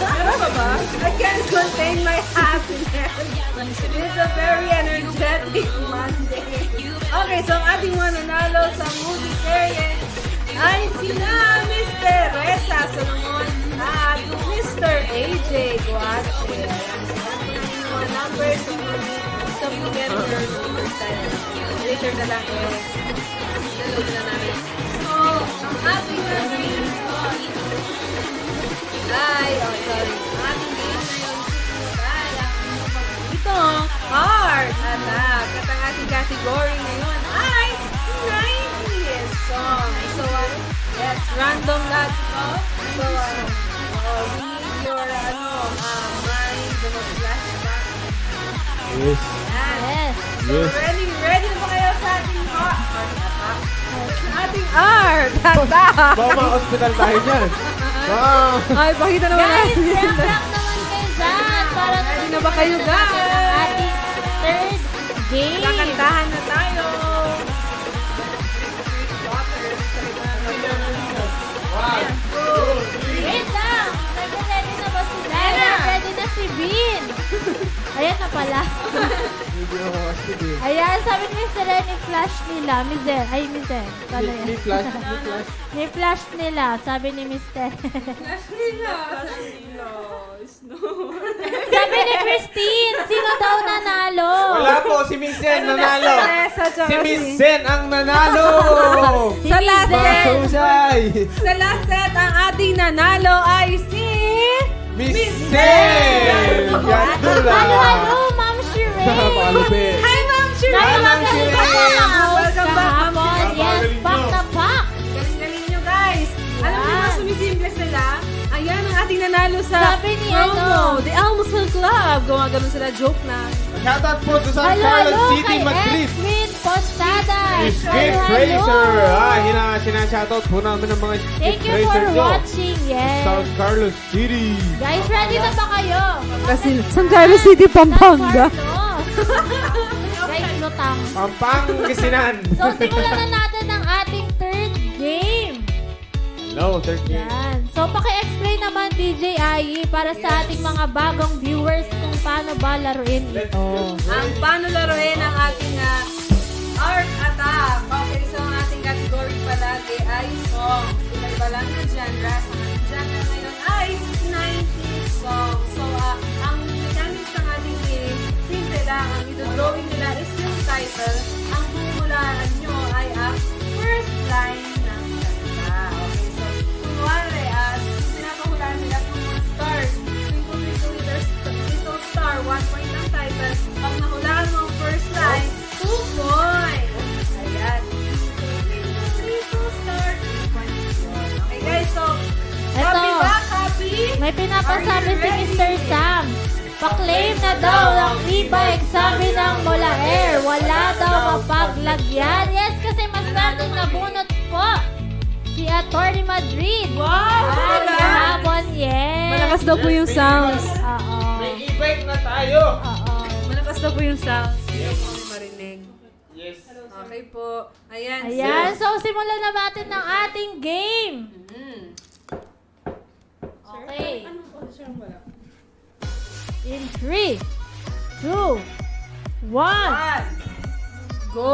Meron ba ba? I can't contain my happiness. It's a very energetic Monday. Okay, so ang ating mananalo sa movie series ay sina Mr. Reza Solomon at Mr. AJ Guache. Yung mga numbers sa together later na lang nalog na namin. So, ang ating sorry. Ang ating game ngayon ay ito, art. At ang ating category ngayon ay 90s song. So, yes, random lahat ito. So, read your, mind, the mga flashback. Yes. Yan. Yes. So, ready na ba kayo sa ating art? Sa ating art! Handa! Baka ma-hospital tayo dyan. Wow. Ay, pakita naman Guys, natin. rank naman kayo dyan. Para Ready na ba kayo, guys? ang ating third game. Kakantahan na tayo. Wait lang. Ready na ba si Lena? Ready na si Bean. Ayan na pala. Ayan, sabi ni Mr. Ren, i-flash nila. Mizer. Ay, Mizer. Kala yan. May flash. Ni-flash nila, sabi ni Mr. Sabi ni Christine, sino daw nanalo? Wala po, si Miss Zen nanalo. Si Miss Zen ang nanalo. Si Sa last Mizer. set. Susay. Sa last set, ang ating nanalo ay si Miss Sel! Gandula! Halo, Ma'am Sheree! Napakalupit. Hi, Ma'am Shireen! Napakagaling ka po, Ma'am. Welcome back, Ma'am Kahapon, Shireen. yes, back na back. Galing-galing nyo, guys. Alam niyo ba, sumisimple sila? Ayan ang ating nanalo sa Sabi ni promo. ano? The Almusal Club. Gumagano'n sila, joke lang. Shoutout po to San Halo, Carlos halo, City, kay Madrid. Edwin Postadas. Skip Halo, Fraser. halo. Sinashoutout po namin ang mga Skip Thank you Fraser for nyo. watching, yes. San Carlos City. Guys, ready na ba kayo? Kasi San Carlos City, Pampanga. Guys, lutang. Pampangasinan. So, simulan na natin ang ating third game. No, 13. Yan. So, paki-explain naman, DJ Ai, para sa ating mga bagong viewers kung paano ba laruin ito. Ang paano laruin ang ating art attack. Okay, so ang ating category palagi ay songs. Iba-iba lang na genre. Sa ating genre ngayon ay 90s songs. So, ang mechanics ng ating game, simple lang. Ang ito-drawing nila is yung title. Ang huhulaan nyo ay ang first line ng kanta. Okay, so, kunwari, pinapahulaan nila kung mga stars. Twinkle, little star, 1 point ang title. Pag nahulaan mo ang first line, 2 points. Ayan. Little star, 3 points yun. Okay guys, so, Eto. copy ba? Copy? May pinapasabi si Mr. Sam. Pa-claim na daw ng e-bike, sabi ng Mola Air. Wala daw mapaglagyan. Yes, kasi mas natin nabunot po si Atty. Madrid. Wow! Ay, Talaga? kahapon, yes. Malakas daw po yung sounds. Oo. May e-bike na tayo. Oo. Malakas daw po yung sounds. Hindi ko kami marinig. Yes. Okay po. Ayan. Ayan, so simulan na natin ng ating game. Okay. In 3, 2, 1. Go!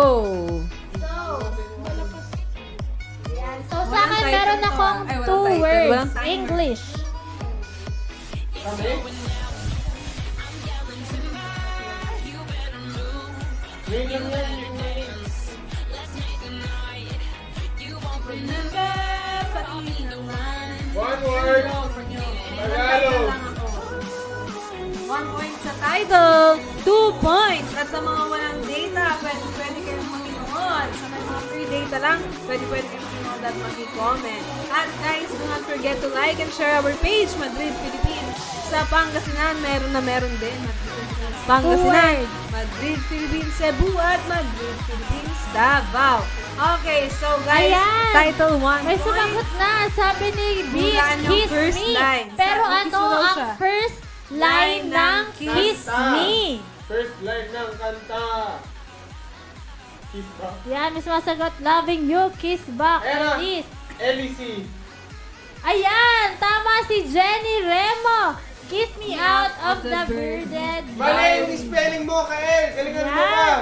So, sa akin, title meron to, akong ay, walang 2 title, words. walang timer. English. One word. Tagalog. 1 point sa title, 2 points. At sa mga walang data, pwede kayong mag-inood. Sa mga free data lang, pwede kayong mag-inood at mag-comment. At guys, do not forget to like and share our page, Madrid, Philippines. Sa Pangasinan, meron din. Madrid, Philippines, Pangasinan. Madrid, Philippines, Cebu, at Madrid, Philippines, Davao. Okay, so guys, Ayan. title 1 May point. sumagot na. Sabi ni Beat, Hulaan yung Kiss first Me. line. Pero Sabi, ano kiss mo daw ang siya. first line ng Kiss Me? First line ng kanta. Kiss ba? Yan, may sumasagot, loving you, kiss back, Ayan na. Elise. LEC. Ayan, tama si Jenny Remo. Kiss me out of the bearded Mali yung spelling mo, Kael. Galingan mo ka. Yan,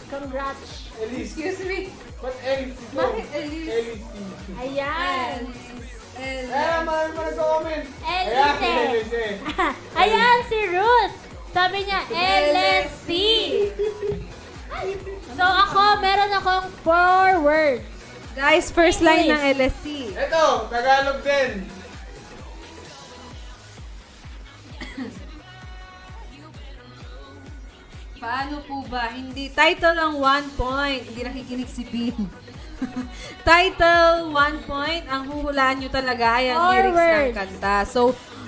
congrats. Elise. Excuse me. Ba't Elise ito? Bakit Elise? Elise. Ayan. Ayan, marami pa nag-comment. Elise. Ayan, Elise. Ayan, si Ruth. Sabi niya, LSC. So ako, meron akong 4 words. Guys, first line English. ng LSC. Ito, Tagalog din. Paano po ba? Hindi. Title ang 1 point. Hindi nakikinig si Bean. Title, 1 point. Ang huhulaan nyo talaga ay ang Four lyrics ng words. kanta. So,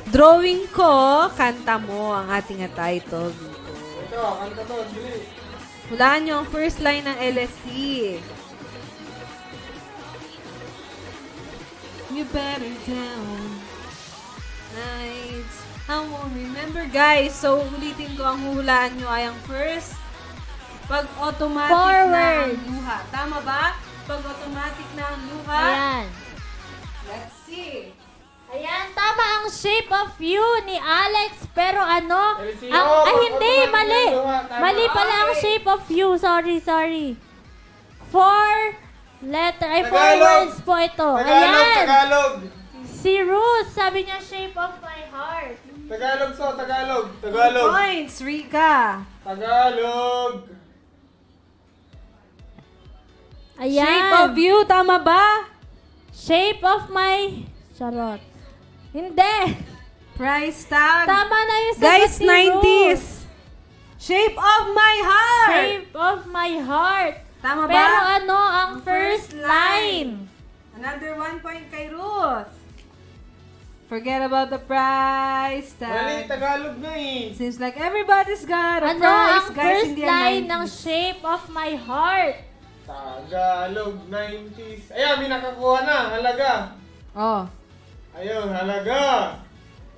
drawing ko, kanta mo ang ating title dito. Ito, kanta to. Dili. Hulaan nyo ang first line ng LSC. You better down nights. I won't remember, guys. So, ulitin ko, ang huhulaan nyo ay ang first pag automatic Four na ang words. luha. Tama ba? Pag automatic na ang luha. Ayan. Let's see. Ayan, tama ang shape of you ni Alex. Pero ano? LCO, Ay, hindi. automatic Mali. na luha. Tama. Mali pala ang Okay. shape of you. Sorry. 4 Tagalog. words po ito. Ayan. Tagalog. Si Ruth, sabi niya shape of my heart. Tagalog so, Tagalog. 2 Tagalog. points, Rika. Tagalog. Ayan. Shape of you, tama ba? Shape of my... Charot. Hindi. Price tag. Tama na yung sagot Guys, ni Ruth. 90s. Shape of my heart. Shape of my heart. Tama ba? Pero ano ang first line? Another 1 point kay Ruth. Forget about the price Mali, tag. Tagalog na eh. Seems like everybody's got a Ano price, ang guys. first Hindi yan line 90s. ng shape of my heart? Tagalog, 90s. Ayan, may nakakuha na. Halaga. Oh. Ayun, halaga.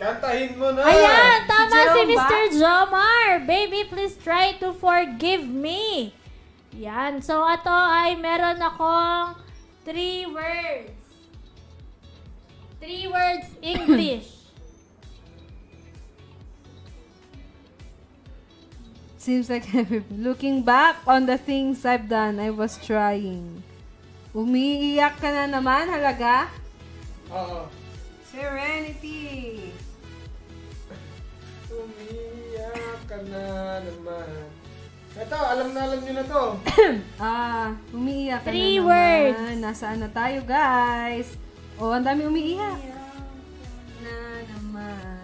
Kantahin mo na. Ayan, tama si Jerome ba? Mr. Jomar. Baby, please try to forgive me. Yan. So, ito ay meron akong 3 words. 3 words English. Seems like looking back on the things I've done, I was trying. Umiiyak ka na naman, halaga? Oo. Serenity. Umiyak ka na naman. Ito, alam nyo na to. Umiiyak ka na 3 naman. words. Nasaan na tayo, guys? Oh, ang dami umiiyak. Na naman.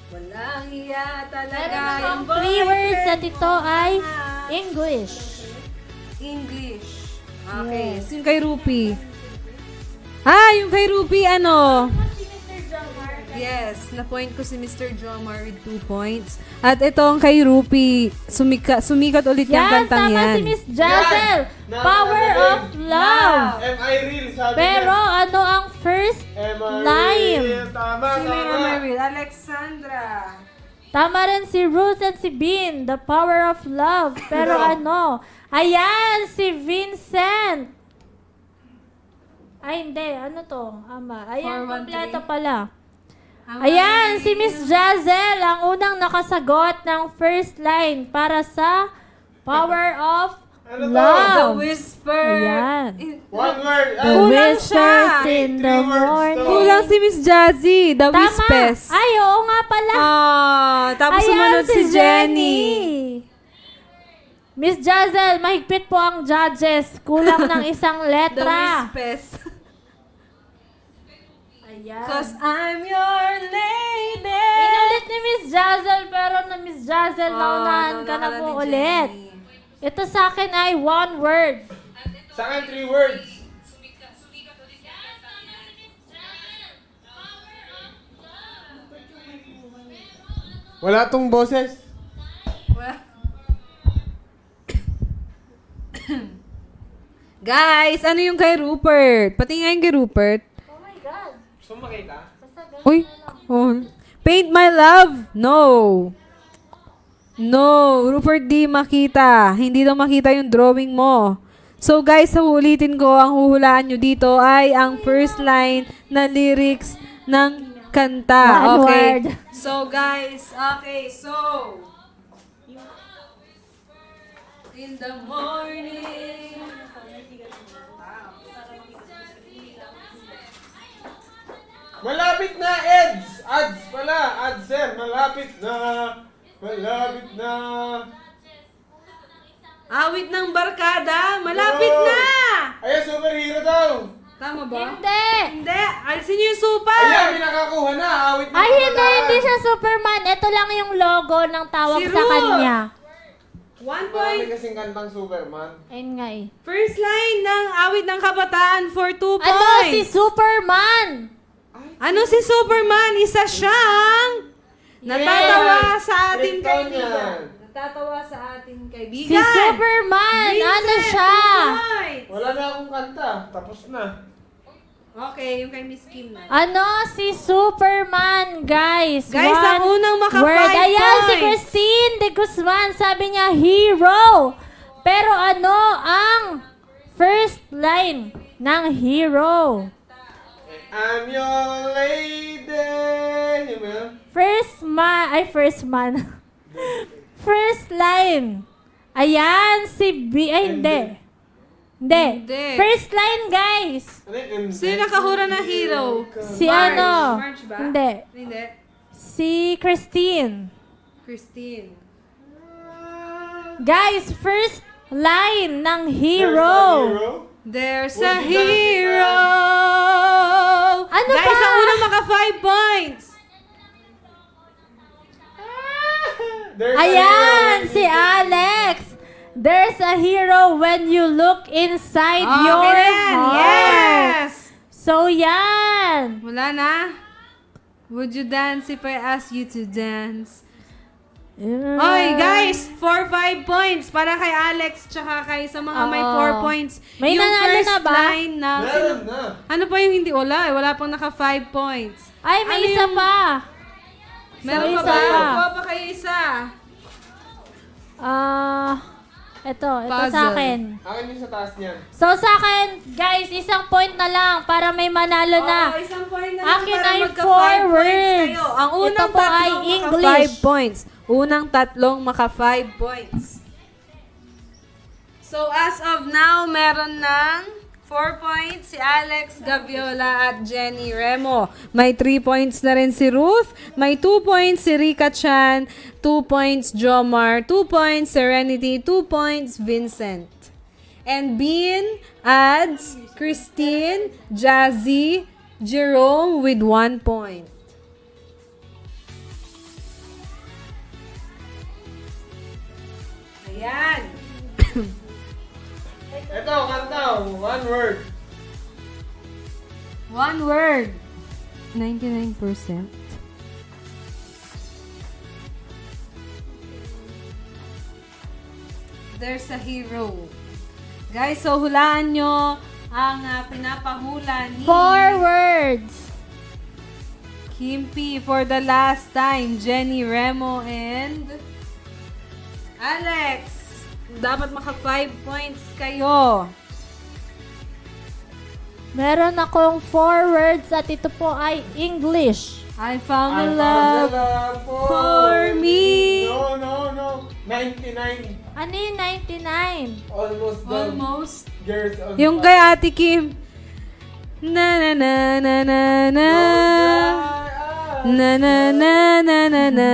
Walang iya talaga. Meron Yung akong 3 words at ito ay Ah. English. English. Okay. Yes. Yung kay Rupi. Yung kay Rupi, ano? Yes, na-point ko si Mr. Jomar with 2 points. At itong kay Rupi, sumikat ulit yung Yan, kantang tama yan. si Miss Jazel. Yan. Power Nagaling. of love. M.I. Real, sabi Pero niya. ano ang first M.I. line? Real. Tama, Sino yung tama. Meryl? Alexandra. Tama rin si Ruth and si Bean. The power of love. Pero ano? Ayan, si Vincent. Ay, hindi. Ano to? Ama. Ayan, 413. kompleto pala. Ayan, si Miss Jazel ang unang nakasagot ng first line para sa Power of Ano to? The Love. Whisper. Ayan. One word. The Kulang whispers siya. in the 3 words morning. to. Kulang si Miss Jazzy. The Tama. Whispers. Ay, oo nga pala. Tapos Ayan, sumunod si Jenny. Miss Jazel, mahigpit po ang judges. Kulang ng isang The letra. Whispers. Ayan. Cause I'm your lady. Inulit ni Miss Jazel, pero na Miss Jazel, naunahan ka na naunahan po ni ulit. Jenny. Ito sa akin ay 1 word. Sa akin, 3 words. Wala tong boses. Guys, ano yung kay Rupert? Pati nga yung kay Rupert. Oh my God. Gusto mo makita? Uy. Oh. Paint my love. No. No. Rupert, di makita. Hindi daw makita yung drawing mo. So guys, ulitin ko, ang huhulaan nyo dito ay ang first line na lyrics ng kanta. One Okay. word. So guys, okay, so in the morning. Malapit na, Eds! Ads pala! Ads, sir! Malapit na! Malapit na! Awit ng barkada, malapit na! Ayan, superhero daw! Tama ba? Hindi. Hindi, alisin niyo yung super! Ayan, may nakakuha na! Awit na Ay, hindi siya Superman. Ito lang yung logo ng tawag Si sa Ruth. kanya. 1 Marami point. kasing kantang Superman. Ayun nga eh. First line ng awit ng kabataan for 2 points. Ano si Superman? Ano si Superman? Isa siyang natatawa sa ating Breakdown kaibigan. yan. Natatawa sa ating Si kaibigan. Superman. Ano Vincent, siya? 2 points. Wala na akong kanta. Tapos na. Okay, yung kay Miss Kim na. Ano si Superman, guys? Guys, ang unang maka 5 word. points. Ayan, si Christine de Guzman. Sabi niya, hero. Pero ano ang first line ng hero? I'm your lady. Yun ba yun? First man. First line. Ayan, si B. Ay, hindi. Hindi. Hindi. First line, guys. Ano yun? Sino nakahura ng hero? Si ano? March ba? Hindi. Hindi. Si Christine. Christine. Guys, first line ng There's a hero. There's What's a that? hero. Ano Guys, ba? ang unang maka 5 points. Ayan, si Alex. There's a hero when you look inside your Okay na yan. heart. Yes! So, yan. Wala na? Would you dance if I ask you to dance? Oy, guys, 4-5 points para kay Alex tsaka kay sa mga may 4 points. May yung nanalo first na ba? line na. Meron na. Ano pa yung hindi? Wala. Wala pang naka 5 points. Ay, may Ano isa yung- pa. Meron isa pa ba? pa. Kuha pa kayo isa. Ito sa Puzzle. akin. Akin yung sa taas niyan. So, sa akin, guys, isang point na lang para may manalo na. Oo, isang point na lang Akin para ay magka 4 5 points words. kayo. Ang unang Ito po ay tatlong maka English. 5 points. Unang tatlong maka 5 points. So, as of now, meron ng 4 points si Alex Gaviola at Jenny Remo. May 3 points na rin si Ruth. May 2 points si Rika Chan. 2 points Jomar. 2 points Serenity. 2 points Vincent. And Bean adds Christine, Jazzy, Jerome with 1 point. Ayan. Ito, kanta. One word. 1 word. 99%. There's a hero. Guys, so hulaan nyo ang pinapahula ni 4 words. Kimpi for the last time. Jenny, Remo, and Alex. Dapat maka 5 points kayo. Meron akong 4 words at ito po ay English. I found I a found love the love for me. No. 99. Ano yung 99? Almost done. Almost. Girls on Yung kay Ate Kim. Na na na na na na. Na na na na na na.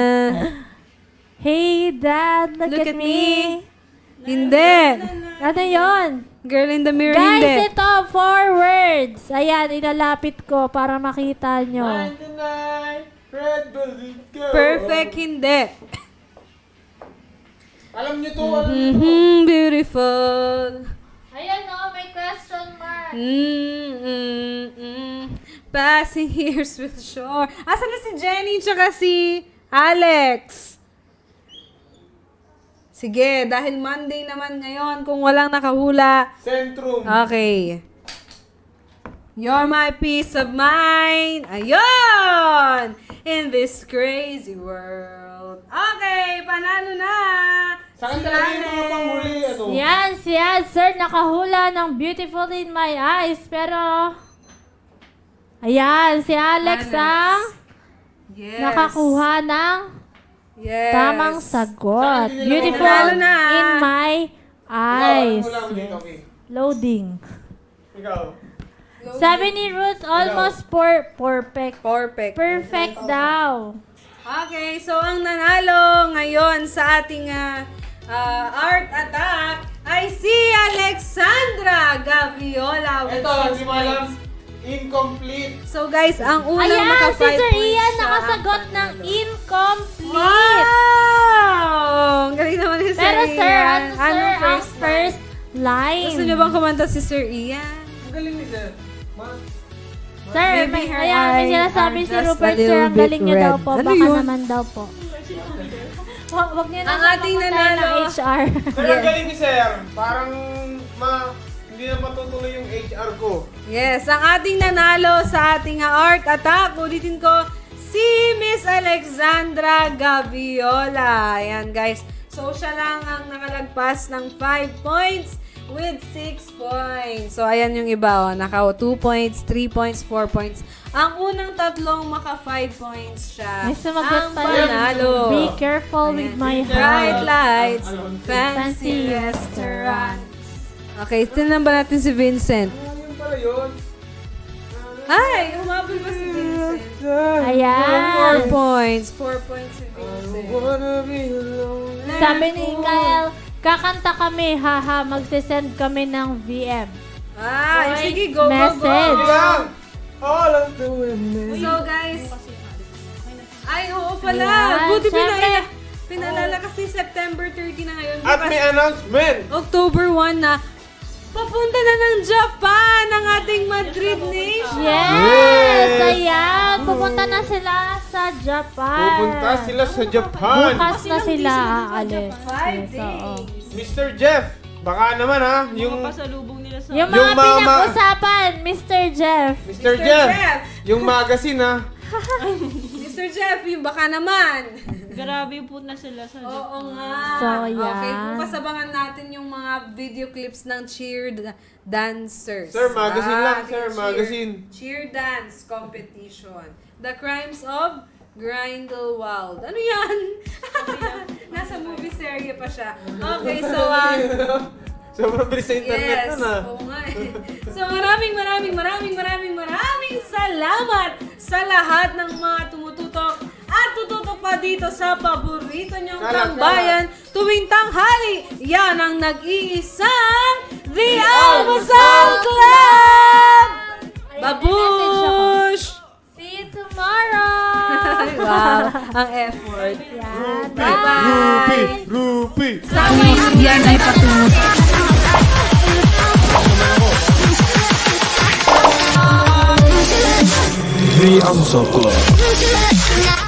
Hey, Dad, look, at me. Hindi. Ano yun? Girl in the mirror, Guys, hindi. ito, 4 words. Ayan, ilalapit ko para makita nyo. 99. Red Bull. Go. Perfect, hindi. Alam niyo to. Beautiful. Ayan o, may question mark. Passing years with shore. Asan na si Jenny tsaka si Alex? Sige, dahil Monday naman ngayon, kung walang nakahula. Centrum. Okay. You're my peace of mind. Ayun! In this crazy world. Okay, panalo na! Sa akin talaga yung mga panghuli. Ano? Yan, si Sir nakahula ng Beautiful in My Eyes. Pero, ayan, si Alex ang Yes. nakakuha ng Yes. tamang sagot. Saan Beautiful Nanalo na. in My Eyes. Ikaw, ang hula okay. Loading. Ikaw. Sabi ni Ruth, almost perfect. Perfect. Perfect daw. Okay, so ang nanalo ngayon sa ating art attack ay si Alexandra Gaviola. with Ito, 6 di mo alam. points. Incomplete. So guys, ang unang Ayan, maka si 5 Sir points Ian siya nakasagot ang ng panalo. incomplete. Wow! Ang galing naman ni Sir Pero Ian. sir, ano sir ang first first line? Gusto niyo bang kumanta si Sir Ian? Ang galing ni Sir. Sir, Maybe her ayan, may eyes sinasabi are si just Rupert, a sir, little ang galing bit niyo daw red. po. Ano Baka yun? naman daw po. Wag niyo Ang naman ating mapuntahan ng nanalo. HR. Pero ang galing ni Sir. Parang hindi na matutuloy yung HR ko. Yes, ang ating nanalo sa ating art attack. Ulitin ko, si Miss Alexandra Gaviola. Ayan guys. So siya lang ang nakalagpas ng 5 points with 6 points. So ayan yung iba. Oh. Naka 2 points, 3 points, 4 points. Ang unang tatlong maka 5 points siya. May sumagot ang pa panalo. Be careful with my Bright heart. lights, Fancy fancy restaurants. Okay, tinan ba natin si Vincent? Yun pala yun. Ay, humabol ba si Vincent? Ayan. 4 points. 4 points si Vincent. Wanna be alone. Sabi ni Kyle, kakanta kami, haha, magsisend kami ng VM. Ah, sige, go, go, Message. go. Lang. All of the women. So, guys. Ay, oo pala. Ayan, Buti syempre. Pinalala kasi September 30 na ngayon. At may Bukas, announcement! October 1 na, papunta na ng Japan ang ating Madrid Nation. Yes! Ayan! Pupunta na sila sa Japan. Pupunta sila sa Japan. Bukas na Ilang sila days na aalis. Japan? 5 Yes, oo. days. Mr. Jeff, baka naman ha, yung Pasalubong nila sa... Yung Yung mga mga- pinag-usapan, Mr. Jeff. Mr. Jeff, yung magazine ha. Mr. Jeff, yung baka naman. Grabe po na sila sa Oo nga. So, Okay, yan. bukas abangan natin yung mga video clips ng cheer dancers. Sir, magazine lang, yung sir, magazine. Cheer dance competition. The Crimes of Grindelwald. Ano yan? Nasa movie serye pa siya. Okay, so Sobrang bilis sa internet yes, nun ha. oo nga eh. So maraming salamat sa lahat ng mga tumututok at tututok pa dito sa paborito niyong tambayan tuwing tanghali. Yan ang nag-iisang The Almasal Club! Babush! See you tomorrow! Wow, ang effort. Yan. Bye-bye! Rupi! Yan ay patungo. The Amsel Club.